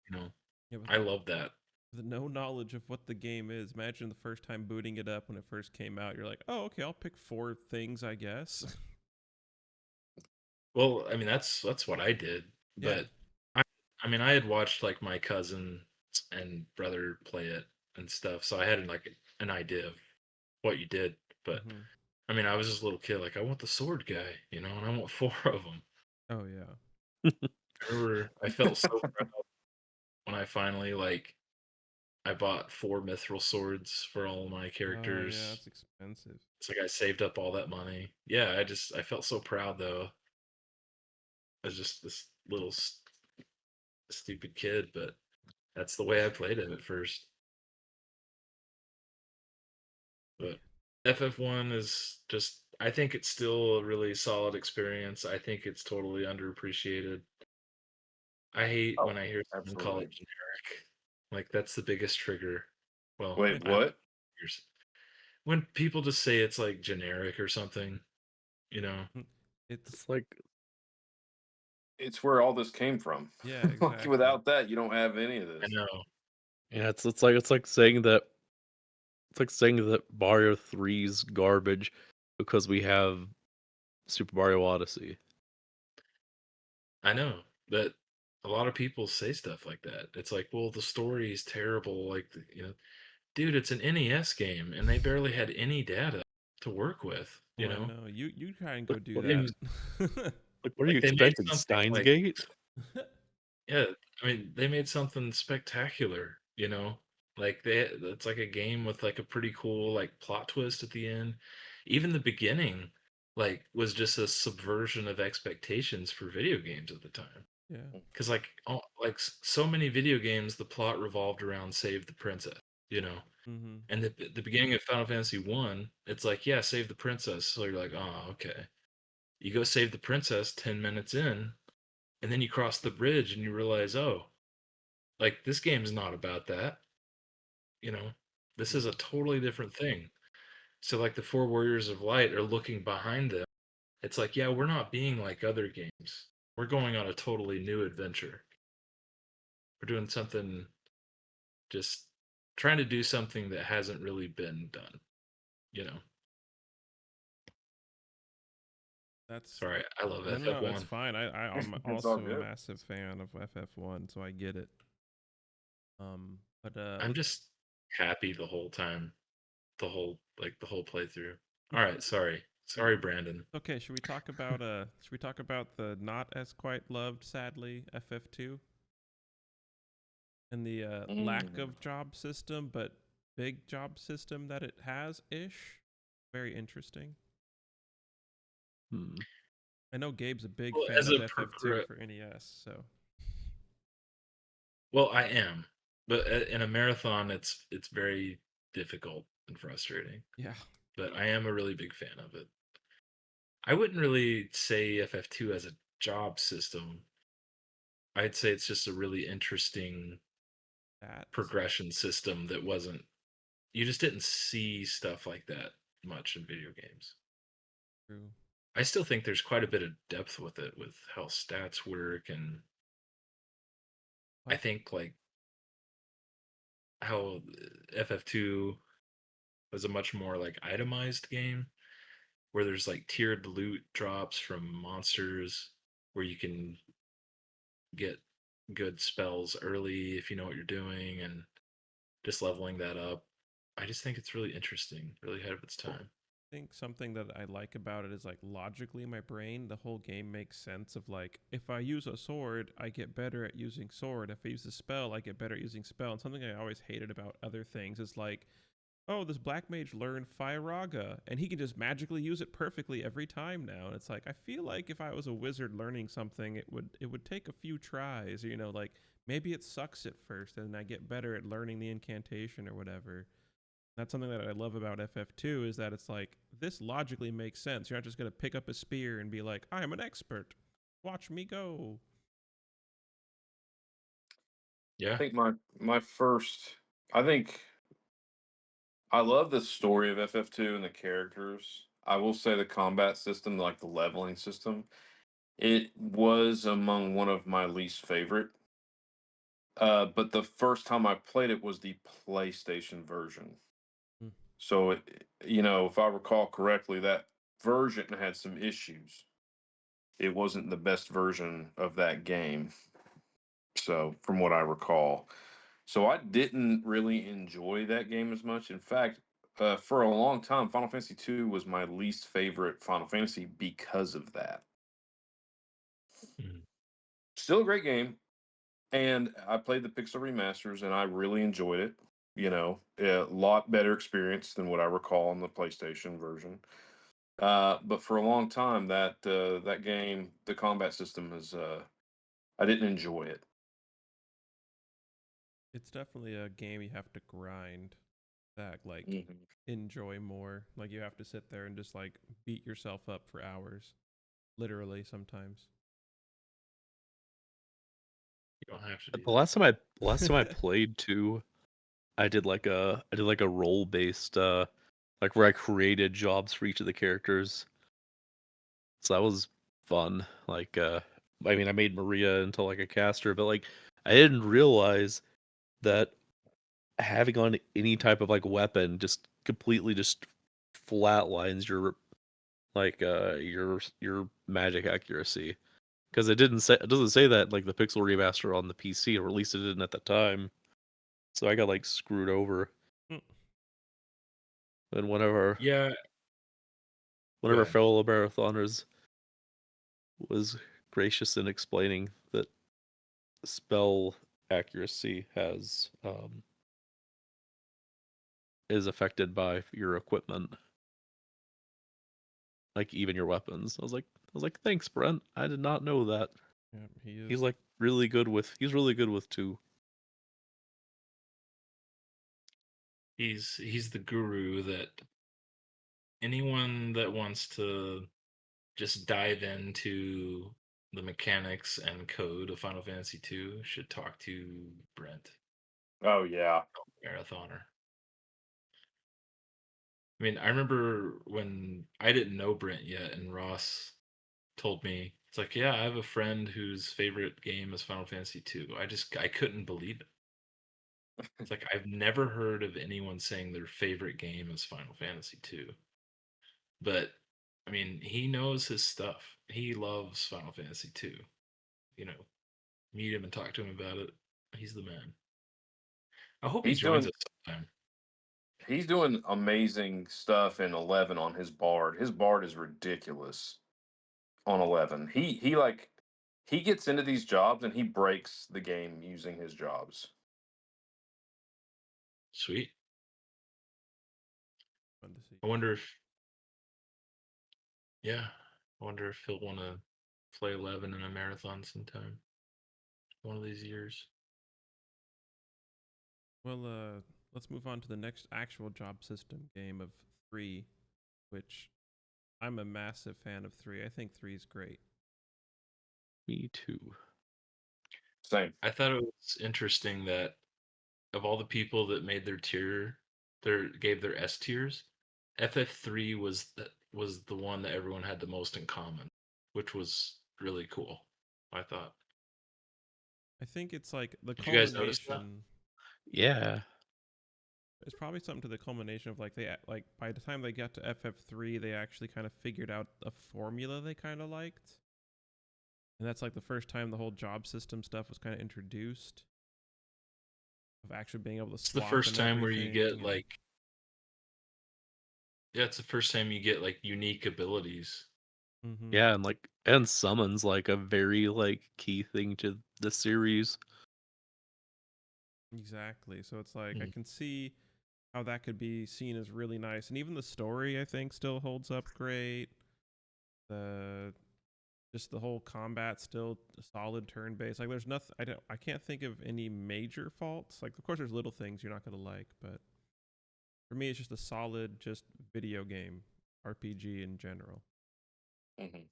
You know,
Yeah, with
I love that.
no knowledge of what the game is. Imagine the first time booting it up when it first came out. You're like, oh, okay, I'll pick 4 things, I guess.
Well, I mean that's what I did,
Yeah.
but I I mean I had watched like my cousin and brother play it and stuff, so I had like an idea of what you did. But
Mm-hmm.
I mean, I was just a little kid, like I want the sword guy, and I want 4 of them.
Oh, yeah.
I remember I felt so proud when I finally I bought 4 mithril swords for all my
Oh, yeah,
characters.
that's expensive.
It's like I saved up all that money. Yeah, I felt so proud though. I was just this little stupid kid, but that's the way I played it at first.
But
But FF1 is just I think it's still a really solid experience. I think it's totally underappreciated. I hate
Oh,
when I hear someone call
absolutely.
it generic. Like that's the biggest trigger. Well,
yeah,
Wait,
I don't
what?
when people just say it's like generic or something, you know.
mm, it's
It's like
It's where all this came from.
yeah,
Like
exactly.
without that, you don't have any of
I
this.
know.
yeah, it's like saying that Mario 3's garbage because we have Super Mario Odyssey.
I know that a lot of people say stuff like that. It's like, well, the story is terrible. Dude, it's an NES game, and they barely had any data to work with.
Oh, I know. You try and go
Like
do
what are you
that.
like what are you
Like they made
expecting?
something
Steins
like
Gate?
yeah, I mean, they made something spectacular. It's like a game with like a pretty cool like plot twist at the end. Even the beginning, was just a subversion of expectations for video games at the time.
Yeah.
Because so many video games, the plot revolved around save the princess, you know.
Mm-hmm.
And the beginning of Final Fantasy 1, it's like, yeah, save the princess. So you're like, oh, okay. You go save the princess 10 minutes in, and then you cross the bridge and you realize, oh, like this game's not about that, you know. This is a totally different thing. So like the 4 Warriors of Light are looking behind them. It's like, yeah, we're not being like other games. We're going on a totally new adventure. We're doing something just trying to do something that hasn't really been done, you know.
That's
Sorry, I love
no, no, no. It's
FF1.
fine. I'm
It's all
also a
good.
massive fan of FF1, so I get it. But
I'm just happy the whole time, the whole playthrough. All right, sorry, Brandon.
okay. Should we talk about the not as quite loved, sadly, FF2 and the lack
Mm.
of job system, but big job system that it has ish? Very interesting.
Hmm.
I know Gabe's a big
Well,
fan
as
of
a
FF2 for NES, so
well, I am, but in a marathon, it's very difficult and frustrating.
yeah.
But I am a really big fan of it. I wouldn't really say FF2 as a job system. I'd say it's just a really interesting
That's
progression system that wasn't you just didn't see stuff like that much in video games.
true.
I still think there's quite a bit of depth with it, with how stats work, and I
Like,
think like how FF2 was a much more like itemized game where there's like tiered loot drops from monsters where you can get good spells early if you know what you're doing and just leveling that up. I just think it's really interesting, really ahead of its time.
I think something that I like about it is like logically in my brain, the whole game makes sense of like if I use a sword, I get better at using sword. If I use a spell, I get better at using spell. And something I always hated about other things is like, oh, this black mage learned Firaga, and he can just magically use it perfectly every time now. And it's like I feel like if I was a wizard learning something, it would take a few tries. You know, like maybe it sucks at first, and I get better at learning the incantation or whatever. That's something that I love about FF2 is that it's like this logically makes sense. You're not just gonna pick up a spear and be like, I'm an expert. Watch me go.
Yeah.
I think my first. I think I love the story of FF2 and the characters. I will say the combat system, like the leveling system, it was among one of my least favorite. But the first time I played it was the PlayStation version.
Mm.
So, if I recall correctly, that version had some issues. It wasn't the best version of that game. So, from what I recall, so I didn't really enjoy that game as much. In fact, for a long time, Final Fantasy II was my least favorite Final Fantasy because of that.
Mhm.
Still a great game, and I played the Pixel remasters, and I really enjoyed it. A lot better experience than what I recall on the PlayStation version. But for a long time, that game, the combat system is, I didn't enjoy it.
It's definitely a game you have to grind that like
Mhm.
enjoy more. Like you have to sit there and just like beat yourself up for hours. Literally sometimes.
You don't have to do
The
that.
last time I played two, I did like a role based like where I created jobs for each of the characters. So that was fun. Like I mean I made Maria into like a caster, but like I didn't realize that having on any type of like weapon just completely just flatlines your your magic accuracy. Because it doesn't say that like the Pixel remaster on the PC, or at least it didn't at the time. So I got like screwed over.
Mm.
And
Yeah,
one
go
of our
ahead.
fellow marathoners was gracious in explaining that spell accuracy is affected by your equipment, like even your weapons. I was like, thanks, Brent. I did not know that.
Yeah, he is.
He's like he's really good with two.
He's the guru that anyone that wants to just dive into the mechanics and code of Final Fantasy II should talk to Brent,
Oh yeah.
marathoner. I mean, I remember when I didn't know Brent yet, and Ross told me, it's like, yeah, I have a friend whose favorite game is Final Fantasy II. I couldn't believe it. It's like I've never heard of anyone saying their favorite game is Final Fantasy II. But I mean, he knows his stuff. He loves Final Fantasy II. You know, meet him and talk to him about it. He's the man. I hope he
He's
joins
doing
us sometime.
he's doing amazing stuff in 11 on his bard. His bard is ridiculous on 11. He gets into these jobs and he breaks the game using his jobs.
Sweet.
Fun to see.
I wonder if, yeah, I wonder if he'll want to play 11 in a marathon sometime. One of these years.
Well, let's move on to the next actual job system game of 3, which I'm a massive fan of 3. I think 3 is great.
Me too.
Same.
I thought it was interesting that of all the people that made their tier, gave their S tiers, FF3 was was the one that everyone had the most in common, which was really cool, I thought.
I think it's like the
Did you guys notice that?
culmination.
Yeah.
There's probably something to the culmination of like like by the time they got to FF3, they actually kind of figured out a formula they kind of liked, and that's like the first time the whole job system stuff was kind of introduced, of actually being able to
It's the
swap
first
and
time where you get
everything.
like, yeah, it's the first time you get like unique abilities.
Mm-hmm.
Yeah, and summons like a very like key thing to the series.
Exactly. So it's like I
Mm.
can see how that could be seen as really nice, and even the story I think still holds up great. The just the whole combat still a solid turn based. Like there's nothing I can't think of any major faults. Like of course there's little things you're not gonna like, but for me it's just a solid just video game RPG in general.
Hmm.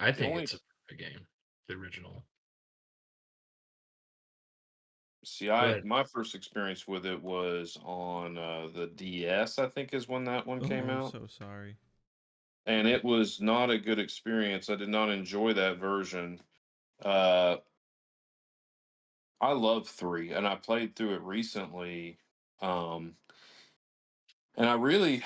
I
The
think
only
it's a perfect game, the original.
See,
Go
I
ahead.
my first experience with it was on the DS, I think is when that one came
Oh, I'm
out.
so sorry.
And it was not a good experience. I did not enjoy that version. Uh, I love three, and I played through it recently, um, and I really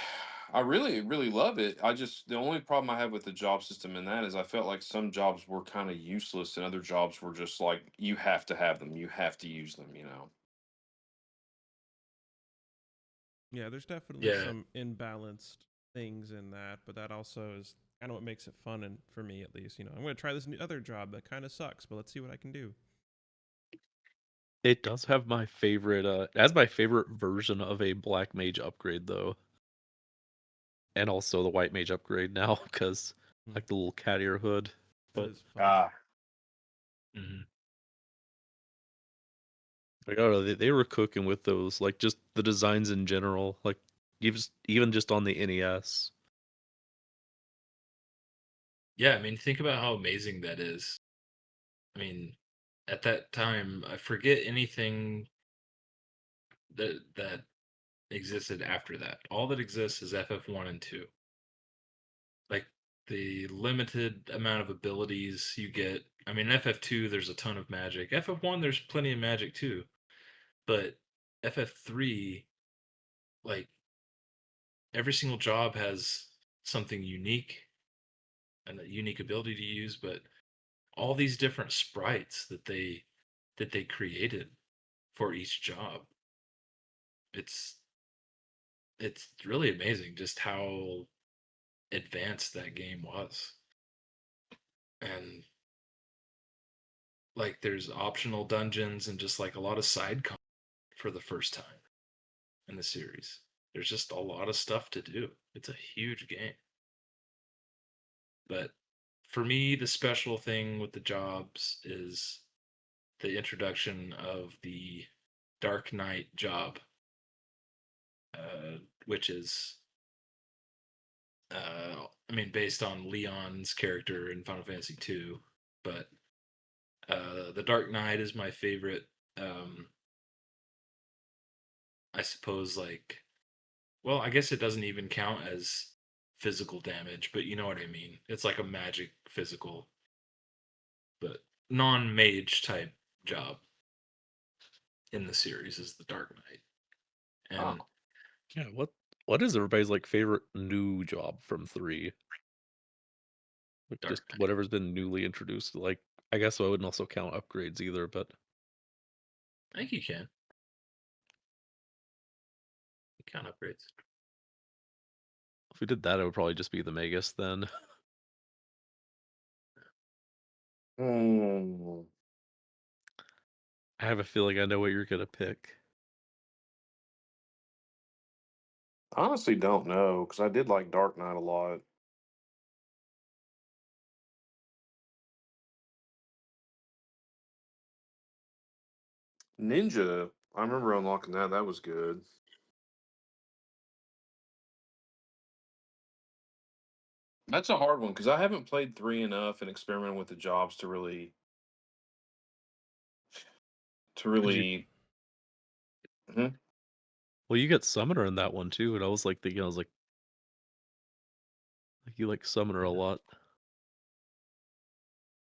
love it. I just the only problem I have with the job system in that is I felt like some jobs were kind of useless, and other jobs were just like you have to have them, you have to use them.
Yeah, there's definitely
Yeah,
some imbalanced things in that, but that also is kind of what makes it fun, and for me at least, I'm going to try this new other job that kind of sucks, but let's see what I can do.
It does have my favorite it has my favorite version of a black mage upgrade though. And also the white mage upgrade now because
Hmm.
like the little cat ear hood.
That
But
is fun.
mhm.
like I don't know, they were cooking with those, like just the designs in general, like even just on the NES.
Yeah. I mean, think about how amazing that is. I mean, at that time, I forget anything that existed after that. All that exists is FF1 and 2. Like the limited amount of abilities you get. I mean, FF2, there's a ton of magic. FF1, there's plenty of magic too. But FF3, like every single job has something unique and a unique ability to use, but all these different sprites that they created for each job. It's it's really amazing just how advanced that game was. And like there's optional dungeons and just like a lot of side content for the first time in the series. There's just a lot of stuff to do. It's a huge game. But for me, the special thing with the jobs is the introduction of the Dark Knight job, uh, which is, I mean, based on Leon's character in Final Fantasy II. But the Dark Knight is my favorite. Um, I suppose, like, well, I guess it doesn't even count as physical damage, but you know what I mean. It's like a magic physical, but non-mage type job in the series is the Dark Knight.
Oh,
And
Yeah, what is everybody's like favorite new job from 3? Like
Dark
just
Knight,
whatever's been newly introduced. Like I guess I wouldn't also count upgrades either, but
I think you can. You count upgrades.
if we did that, it would probably just be the Magus then.
hmm.
I have a feeling I know what you're gonna pick.
I honestly don't know because I did like Dark Knight a lot. Ninja, I remember unlocking that. That was good. That's a hard one because I haven't played three enough and experimented with the jobs to really to
Did you?
really. Mhm.
Well, you get Summoner in that one too, and I was like thinking, I was like, Like you like Summoner a lot.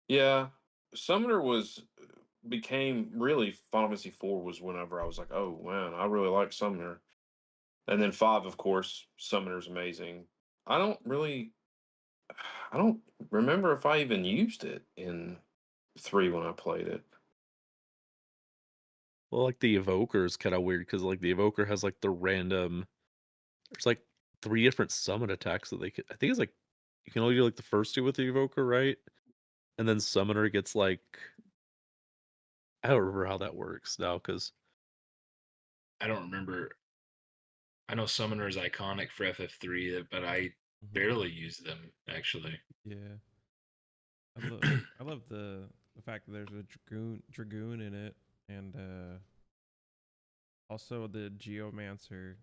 Yeah, Summoner became really Final Fantasy IV was whenever I was like, oh man, I really like Summoner. And then five, of course, Summoner's amazing. I don't really, I don't remember if I even used it in three when I played it.
Well, like the Evoker is kind of weird because like the Evoker has like the random. There's like 3 different summon attacks that they can. I think it's like you can only do like the first 2 with the Evoker, right? And then Summoner gets like I don't remember how that works now because
I don't remember. I know Summoner is iconic for FF3, but I
Mhm.
barely use them actually.
Yeah, I love the fact that there's a dragoon in it, and also the geomancer.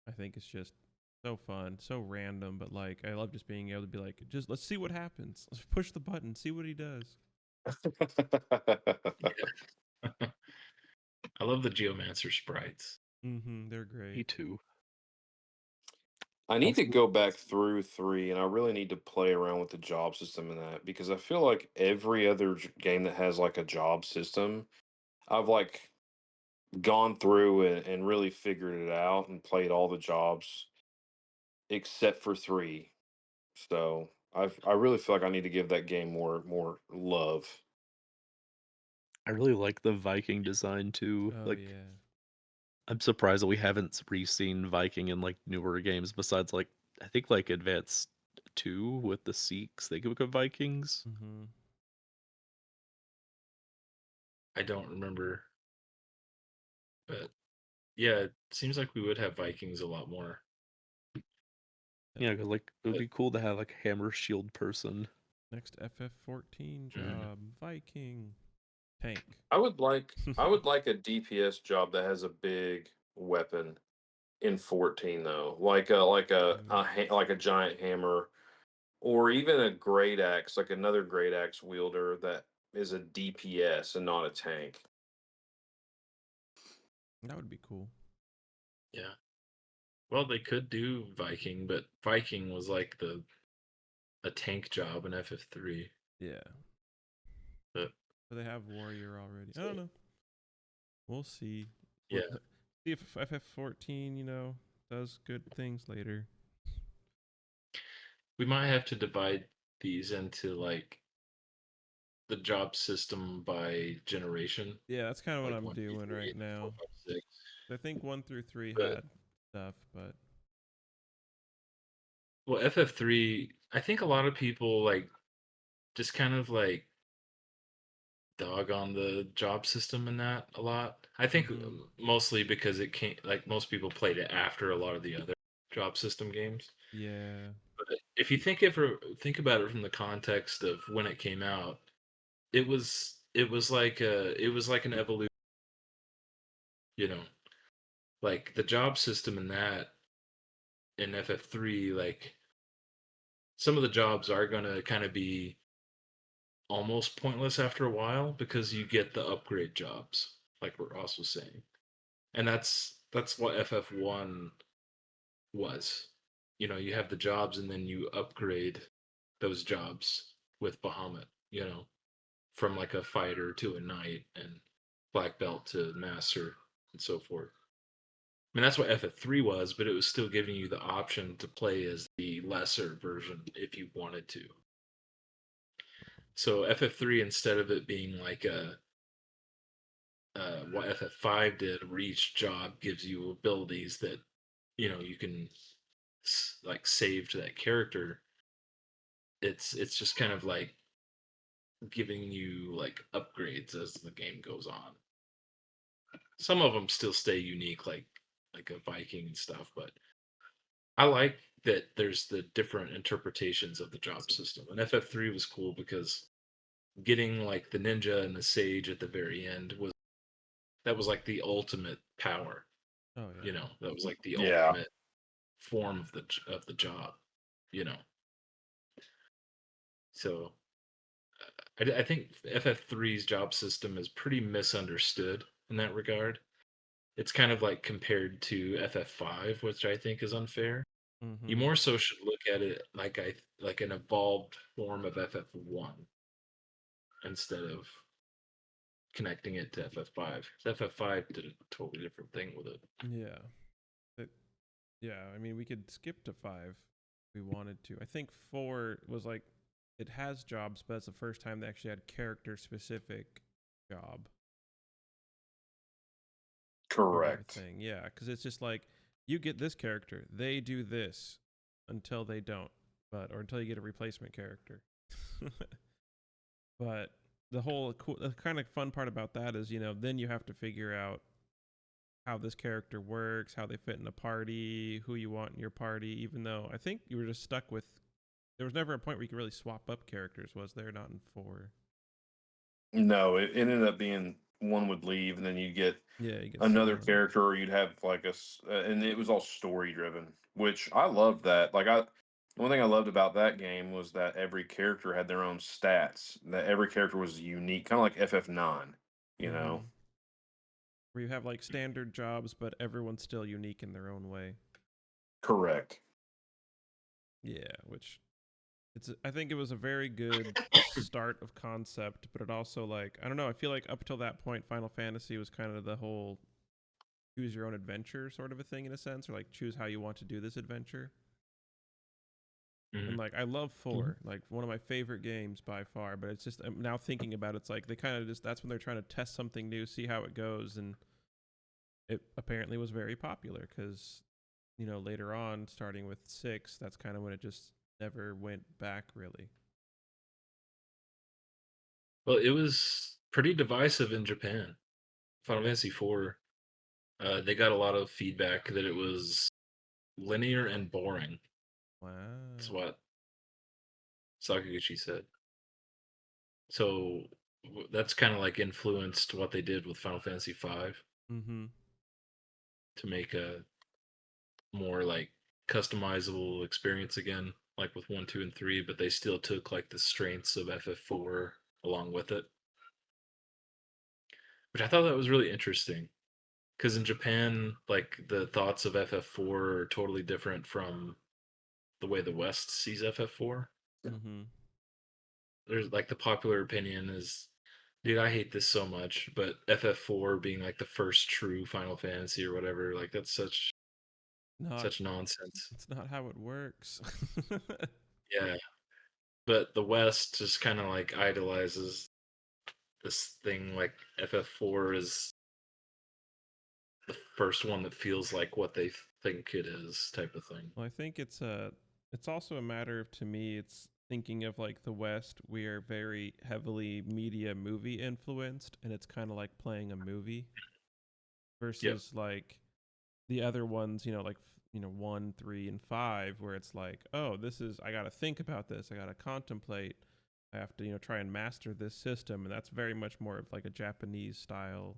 I think it's just so fun, so random, but like I love just being able to be like, just let's see what happens. Let's push the button, see what he does.
I love the Geomancer sprites.
They're
me
great.
too.
I need to
Also,
go back through three, and I really need to play around with the job system in that because I feel like every other game that has like a job system, I've like gone through and really figured it out and played all the jobs except for three. So I really feel like I need to give that game more love.
I really like the Viking design too.
Oh
Like
yeah.
I'm surprised that we haven't re-seen Viking in like newer games besides like I think like Advanced 2 with the Sikhs. They could become Vikings.
Mm-hmm.
I don't remember, but yeah, it seems like we would have Vikings a lot more.
Yeah, because like it would
But
be cool to have like a hammer shield person.
Next FF14
mhm.
job, Viking tank.
I would like a DPS job that has a big weapon in 14 though. Like a giant hammer or even a great axe, like another great axe wielder that is a DPS and not a tank.
That would be cool.
Yeah. Well, they could do Viking, but Viking was like the a tank job in FF3.
Yeah.
But
But they have warrior already. I
so,
don't know. We'll see.
yeah,
See if FF14, does good things later.
we might have to divide these into like the job system by generation,
Yeah, that's kind of what
like
I'm
one, two,
doing
three,
right
and four,
now.
five, six.
I think 1 through 3
But
had stuff, but
well, FF3, I think a lot of people like just kind of like dog on the job system in that a lot. I think
mm-hmm.
mostly because it can't like most people played it after a lot of the other job system games.
Yeah.
But if you think about it from the context of when it came out, it was like an evolution, you know, like the job system in that in FF3, like some of the jobs are gonna kind of be almost pointless after a while because you get the upgrade jobs, like we're also saying. And that's what FF1 was. You know, you have the jobs and then you upgrade those jobs with Bahamut, from like a fighter to a knight and black belt to master and so forth. I mean, that's what FF3 was, but it was still giving you the option to play as the lesser version if you wanted to. So FF3, instead of it being like what FF5 did, reach job gives you abilities that you can like save to that character. It's just kind of like giving you like upgrades as the game goes on. Some of them still stay unique, like a Viking and stuff, but I like that there's the different interpretations of the job system. And FF3 was cool because getting like the ninja and the sage at the very end was like the ultimate power.
Oh yeah.
That was like the
Yeah.
ultimate form of the job. You know, so I think FF3's job system is pretty misunderstood in that regard. It's kind of like compared to FF5, which I think is unfair. You more so should look at it like an evolved form of FF1 instead of connecting it to FF5. FF5 did a totally different thing with it.
Yeah. Yeah, I mean, we could skip to 5 if we wanted to. I think 4 was like, it has jobs, but it's the first time they actually had character specific job.
Correct.
Thing. Yeah, because it's just like, you get this character, they do this until they don't, or until you get a replacement character. But the kind of fun part about that is, then you have to figure out how this character works, how they fit in a party, who you want in your party, even though I think you were just stuck with, there was never a point where you could really swap up characters, was there? Not in 4.
No, it ended up being one would leave, and then you get
Yeah, you get
another
someone.
character, or you'd have like and it was all story driven, which I loved that. One thing I loved about that game was that every character had their own stats. That every character was unique, kind of like FF9. You know,
Where you have like standard jobs, but everyone's still unique in their own way.
correct.
Yeah, which I think it was a very good start of concept, but it also, like, I don't know, I feel like up till that point Final Fantasy was kind of the whole choose your own adventure sort of a thing, in a sense, or like choose how you want to do this adventure. And like, I love 4, like one of my favorite games by far, but it's just, I'm now thinking about it, it's like they kind of just, that's when they're trying to test something new, see how it goes, and it apparently was very popular because, later on, starting with 6, that's kind of when it just never went back, really.
Well, it was pretty divisive in Japan. Final Fantasy IV, they got a lot of feedback that it was linear and boring.
Wow.
That's what Sakaguchi said. So that's kind of like influenced what they did with Final Fantasy V to make a more like customizable experience again, like with 1, 2, and 3, but they still took like the strengths of FF4 along with it, which I thought that was really interesting. Because in Japan, like the thoughts of FF4 are totally different from the way the West sees FF4. There's like the popular opinion is, dude, I hate this so much, but FF4 being like the first true Final Fantasy or whatever, like that's such nonsense.
It's not how it works.
Yeah, but the West just kind of like idolizes this thing like FF4 is the first one that feels like what they think it is, type of thing.
Well, I think it's also a matter of, to me, it's thinking of like the West. We are very heavily media movie influenced, and it's kind of like playing a movie versus like the other ones, like 1, 3, and 5, where it's like, oh, I got to think about this, I got to contemplate, I have to try and master this system, and that's very much more of like a Japanese style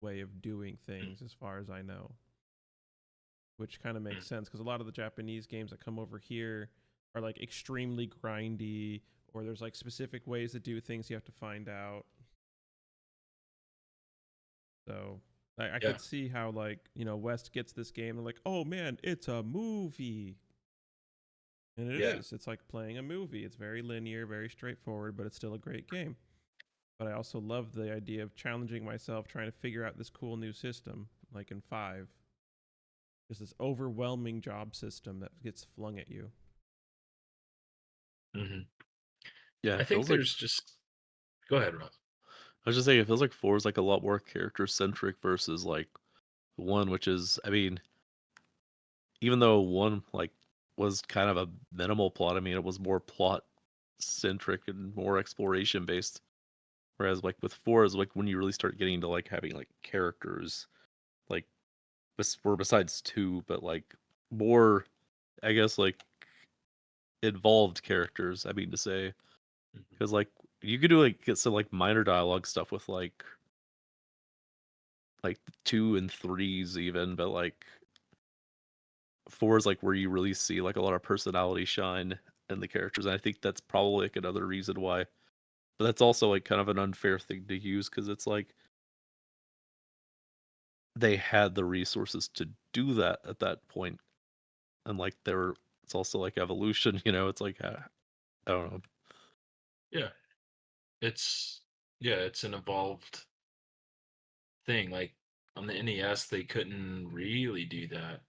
way of doing things, as far as I know. Which kind of makes sense because a lot of the Japanese games that come over here are like extremely grindy, or there's like specific ways to do things you have to find out. So I could see how, like, West gets this game and like, oh man, it's a movie. And it is. It's like playing a movie. It's very linear, very straightforward, but it's still a great game. But I also love the idea of challenging myself, trying to figure out this cool new system, like in 5. Just this overwhelming job system that gets flung at you.
Yeah,
I think there's just. Go ahead, Rob.
I was just saying, it feels like 4 is like a lot more character centric versus like 1, which is, I mean, even though 1 like was kind of a minimal plot, I mean, it was more plot centric and more exploration based. Whereas like with 4 is like when you really start getting to like having like characters, like besides 2, but like more, I guess, like involved characters. I mean to say, because like you could do like get some like minor dialogue stuff with like 2 and 3s even, but like 4 is like where you really see like a lot of personality shine in the characters, and I think that's probably like another reason why. But that's also like kind of an unfair thing to use because it's like they had the resources to do that at that point, and like there were it's also like evolution. You know, it's like I don't know.
Yeah, it's it's an evolved thing. Like on the NES, they couldn't really do that.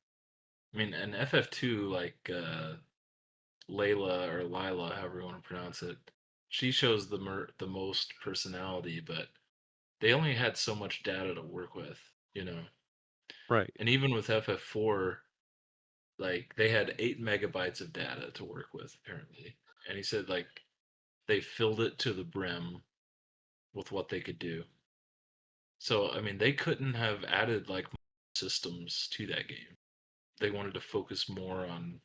I mean, an FF2, like Layla or Lila, however you want to pronounce it, she shows the most personality, but they only had so much data to work with, you know.
Right.
And even with FF4, like they had 8 MB of data to work with apparently, and he said like they filled it to the brim with what they could do. So I mean, they couldn't have added like systems to that game. They wanted to focus more on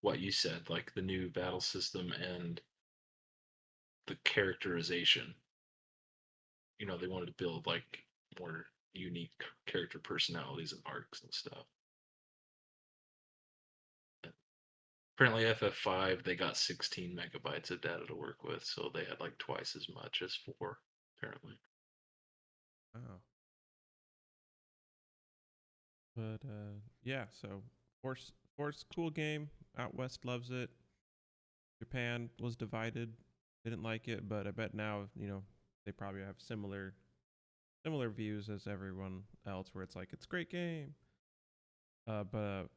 what you said, like the new battle system and the characterization. You know, they wanted to build like more unique character personalities and arcs and stuff. Apparently, FF5 they got 16 MB of data to work with, so they had like twice as much as 4. Apparently,
Wow. But yeah, so Force cool game. Out west loves it. Japan was divided, didn't like it, but I bet now they probably have similar views as everyone else, where it's like it's a great game. But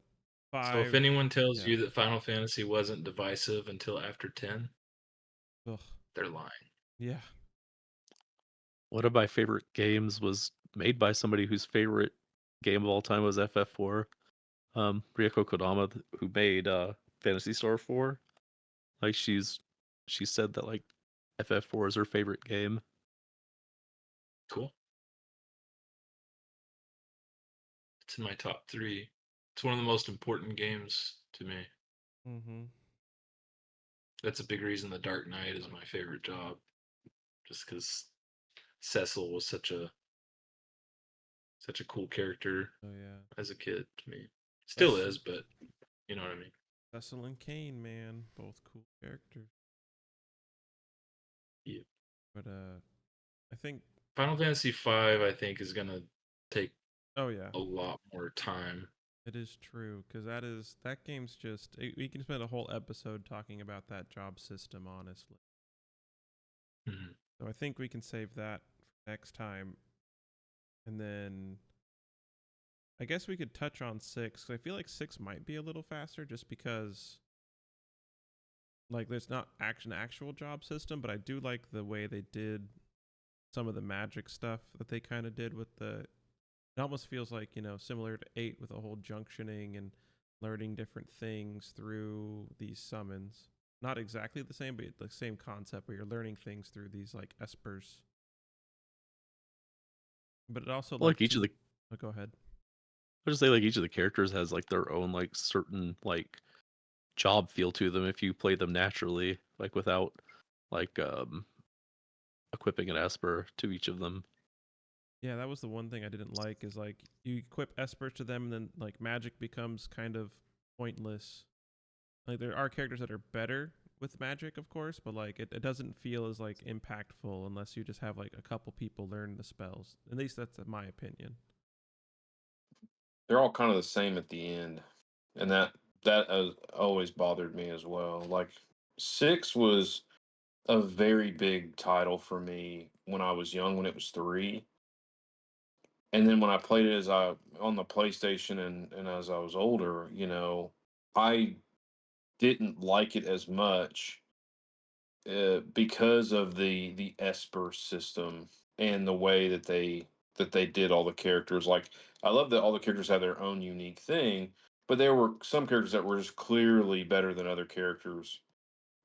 so if
five,
anyone tells
yeah,
you that Final Fantasy wasn't divisive until after 10,
ugh,
they're lying.
yeah,
One of my favorite games was made by somebody whose favorite game of all time was FF4. Ryoko Kodama, who made Fantasy Star 4. Like she said that like FF4 is her favorite game.
Cool. It's in my top 3. It's one of the most important games to me.
mm-hmm,
That's a big reason The Dark Knight is my favorite job, just because Cecil was such a cool character
oh yeah,
as a kid to me. Still
Cecil,
is, but you know what I mean.
Cecil and Kane, man, both cool characters.
Yeah.
But I think,
Final Fantasy V, I think, is gonna take
oh yeah,
a lot more time.
it is true, because that game's just we can spend a whole episode talking about that job system, honestly.
Mhm.
So I think we can save that for next time, and then I guess we could touch on 6. 'Cause I feel like 6 might be a little faster, just because like there's not actual job system, but I do like the way they did some of the magic stuff that they kind of did with the. It almost feels like similar to 8 with the whole junctioning and learning different things through these summons. Not exactly the same, but the same concept where you're learning things through these like espers. But it also
Like
lets
each of
you.
the
Oh, go ahead.
I just say like each of the characters has like their own like certain like job feel to them if you play them naturally, like without like equipping an esper to each of them.
Yeah, that was the one thing I didn't like, is like you equip espers to them and then like magic becomes kind of pointless. Like there are characters that are better with magic, of course, but like it doesn't feel as like impactful unless you just have like a couple people learn the spells. At least that's my opinion.
They're all kind of the same at the end, and that has always bothered me as well. Like 6 was a very big title for me when I was young, when it was 3. And then when I played it as I on the PlayStation and as I was older, I didn't like it as much because of the Esper system and the way that they did all the characters. Like I love that all the characters had their own unique thing, but there were some characters that were just clearly better than other characters.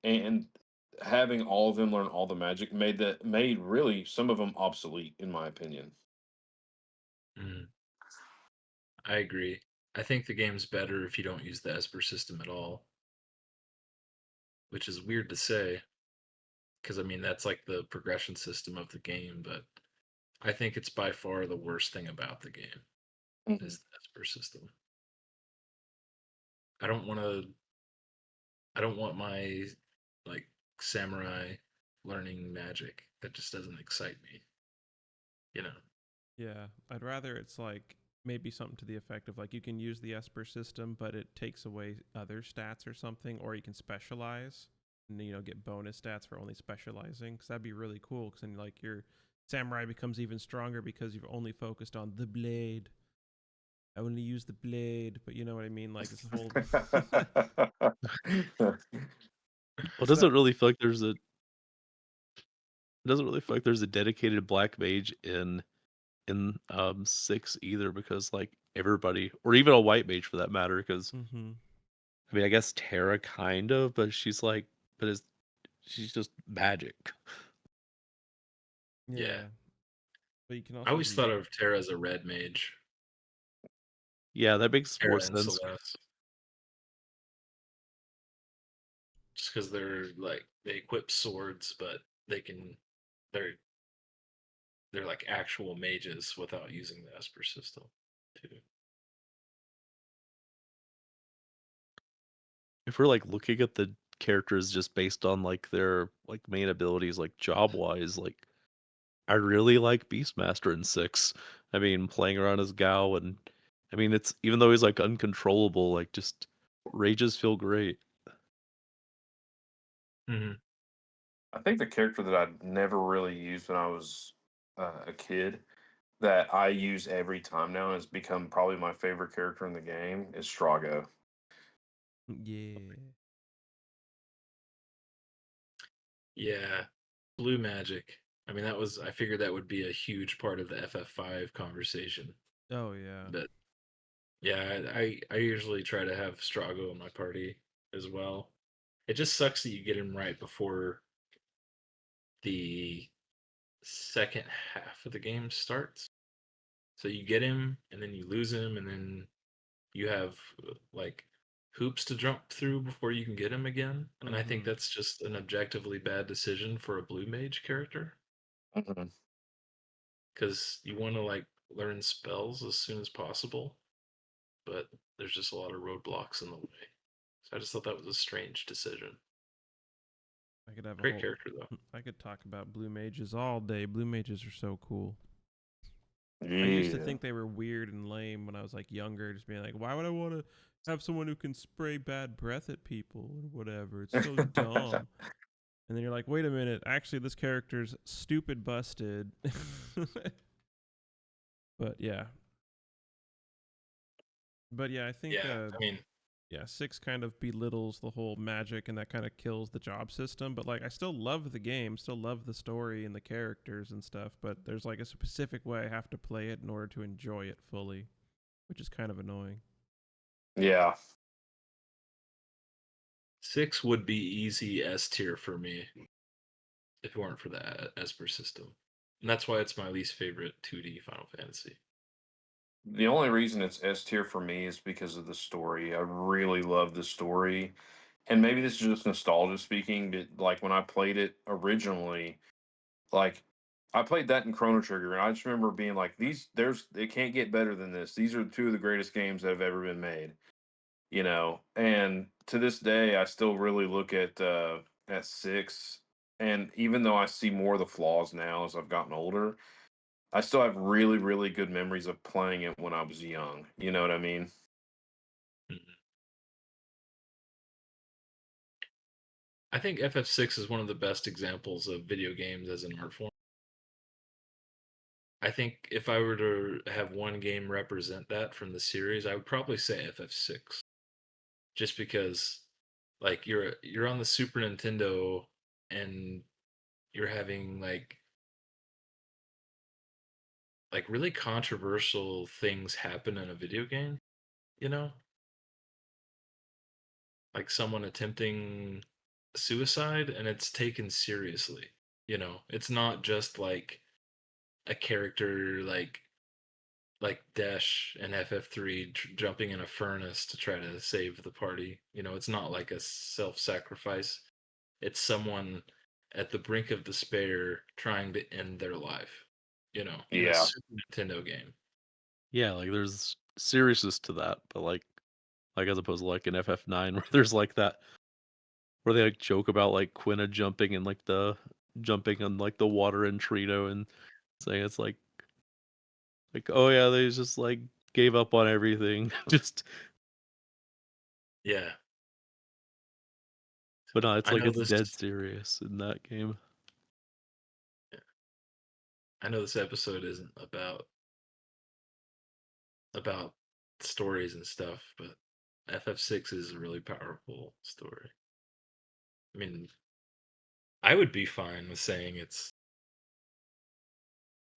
And having all of them learn all the magic made really some of them obsolete, in my opinion.
Mm, I agree. I think the game's better if you don't use the Esper system at all, which is weird to say because I mean that's like the progression system of the game, but I think it's by far the worst thing about the game
Mhm.
is the Esper system. I don't want to. I don't want my like samurai learning magic. That just doesn't excite me. You know.
Yeah, I'd rather it's like maybe something to the effect of like you can use the Esper system, but it takes away other stats or something, or you can specialize and get bonus stats for only specializing. Because that'd be really cool. Because then like your samurai becomes even stronger because you've only focused on the blade. I only use the blade, but you know what I mean. Like it's a whole.
Well, it
So
doesn't really feel like there's a. It doesn't really feel like there's a dedicated black mage in 6 either, because like everybody, or even a white mage for that matter, because
hmm
I mean I guess Terra kind of, but she's like, but it's she's just magic.
Yeah.
yeah, but you can
I
also
always
use.
thought of Terra as a red mage.
Yeah, that makes more
Terra and
sense.
Celeste. Just because they're like they equip swords, but they're they're like actual mages without using the Esper system too.
If we're like looking at the characters just based on like their like main abilities, like job wise, like I really like Beastmaster in 6. I mean, playing around as Gao, and I mean it's, even though he's like uncontrollable, like just rages feel great.
Mm-hmm.
I think the character that I never really used when I was a kid that I use every time now and has become probably my favorite character in the game is Strago.
Yeah.
Yeah, blue magic. I mean, I figured that would be a huge part of the FF5 conversation.
Oh yeah.
But yeah, I usually try to have Strago in my party as well. It just sucks that you get him right before the second half of the game starts. So you get him and then you lose him and then you have like hoops to jump through before you can get him again. And I think
hmm
that's just an objectively bad decision for a blue mage character
Mhm.
because you want to like learn spells as soon as possible, but there's just a lot of roadblocks in the way. So I just thought that was a strange decision.
I could have a
Great
whole.
character though.
I could talk about blue mages all day. Blue mages are so cool. I used to
Yeah.
think they were weird and lame when I was like younger, just being like, why would I want to have someone who can spray bad breath at people or whatever? It's so dumb. And then you're like, wait a minute, actually this character's stupid busted. But yeah. But yeah, I think
Yeah, I mean,
yeah, 6 kind of belittles the whole magic and that kind of kills the job system, but like I still love the game, still love the story and the characters and stuff, but there's like a specific way I have to play it in order to enjoy it fully, which is kind of annoying.
Yeah.
6 would be easy S tier for me if it weren't for the Esper system. And that's why it's my least favorite 2D Final Fantasy.
The only reason it's S tier for me is because of the story. I really love the story. And maybe this is just nostalgia speaking, but like when I played it originally, like I played that in Chrono Trigger and I just remember being like, it can't get better than this. These are two of the greatest games that have ever been made. And to this day I still really look at 6, and even though I see more of the flaws now as I've gotten older, I still have really, really good memories of playing it when I was young. You know what I mean?
Mhm. I think FF6 is one of the best examples of video games as an art form. I think if I were to have one game represent that from the series, I would probably say FF6. Just because like you're on the Super Nintendo and you're having like really controversial things happen in a video game, you know? Like someone attempting suicide and it's taken seriously, you know? It's not just like a character like Desh and FF3 jumping in a furnace to try to save the party. You know, it's not like a self-sacrifice. It's someone at the brink of despair trying to end their life, you know, in a
Yeah.
Super Nintendo game.
Yeah, like there's seriousness to that, but like as opposed to like an FF9 where there's like that, where they like joke about like Quina jumping and like the jumping on like the water in Trino, and saying it's like oh yeah, they just like gave up on everything. Just,
Yeah,
but no, it's
I
like
know
it's
this.
dead serious in that game.
I know this episode isn't about stories and stuff, but FF6 is a really powerful story. I mean, I would be fine with saying it's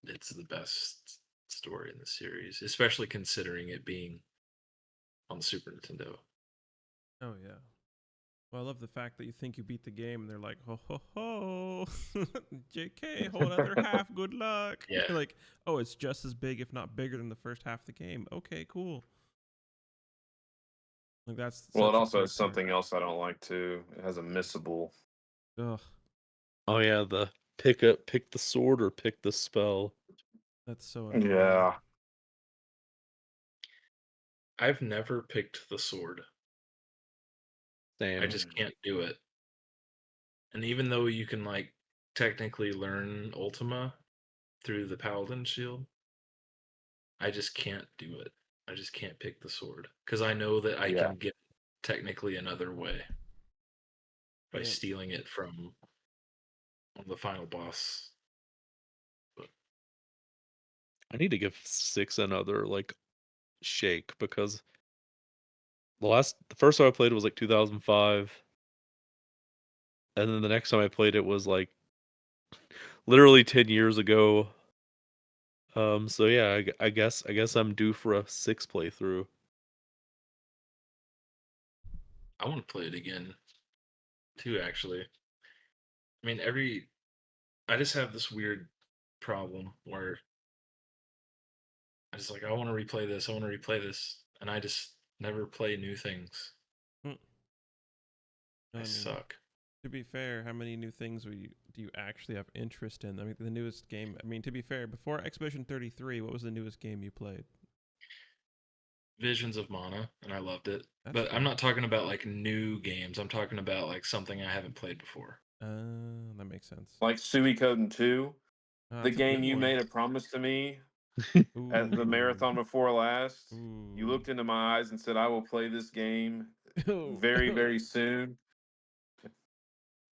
the best story in the series, especially considering it being on the Super Nintendo.
Oh yeah. Well, I love the fact that you think you beat the game and they're like, ho ho ho, JK, whole other half, good luck.
Yeah.
You're like, oh, it's just as big, if not bigger, than the first half of the game. Okay, cool. Like that's
Well, it
such a
also
cool
has
part.
something else I don't like too. It has a missable.
Ugh,
Oh yeah, the pick the sword or pick the spell.
that's so annoying.
Yeah.
I've never picked the sword. I
Same.
just can't do it. And even though you can like technically learn Ultima through the Paladin shield, I just can't do it. I just can't pick the sword because I know that I
Yeah.
can get technically another way by
Yeah,
stealing it from the final boss. But
I need to give 6 another like shake because the first time I played it was like 2005, and then the next time I played it was like literally 10 years ago. So yeah, I guess I'm due for a 6 playthrough.
I want to play it again too, actually. I mean, I just have this weird problem where I just like, I want to replay this, I want to replay this, and I just never play new things.
Mm.
I
I mean,
suck.
to be fair, how many new things do you actually have interest in? I mean, the newest game. I mean, to be fair, before Expedition 33, what was the newest game you played?
Visions of Mana, and I loved it.
That's
But I'm
fair.
not talking about like new games. I'm talking about like something I haven't played before.
That makes sense.
Like Suikoden 2, the
That's a
game
good
you
one.
made a promise to me at the
Ooh,
marathon before last. You
ooh.
looked into my eyes and said, I will play this game
Oh,
very, very soon.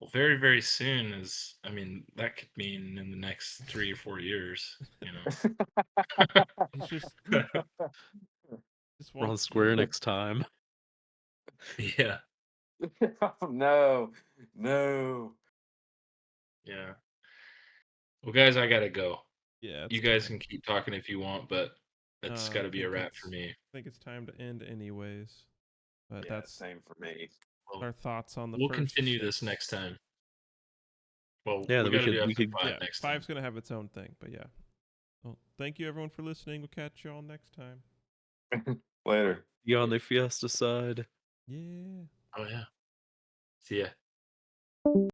Well, very, very soon is, I mean, that could mean in the next 3 or 4 years, you know.
he's just
We're on
wants
Square Enix time.
Yeah,
No, no.
yeah. Well, guys, I gotta go.
Yeah, it's
You guys
time.
can keep talking if you want, but it's got
I
to be a
think
wrap for me.
it's time to end anyways. But
Yeah,
that's
same for me.
Well,
our thoughts on the
we'll
first
continue this
6.
next time. Well,
Yeah,
we
that
got to do
we could
FF5
Yeah,
next time.
5's gonna have its own thing, but yeah. Well, thank you everyone for listening. We'll catch you all next time.
Later.
be on the Fiesta side.
Yeah.
Oh yeah. See ya.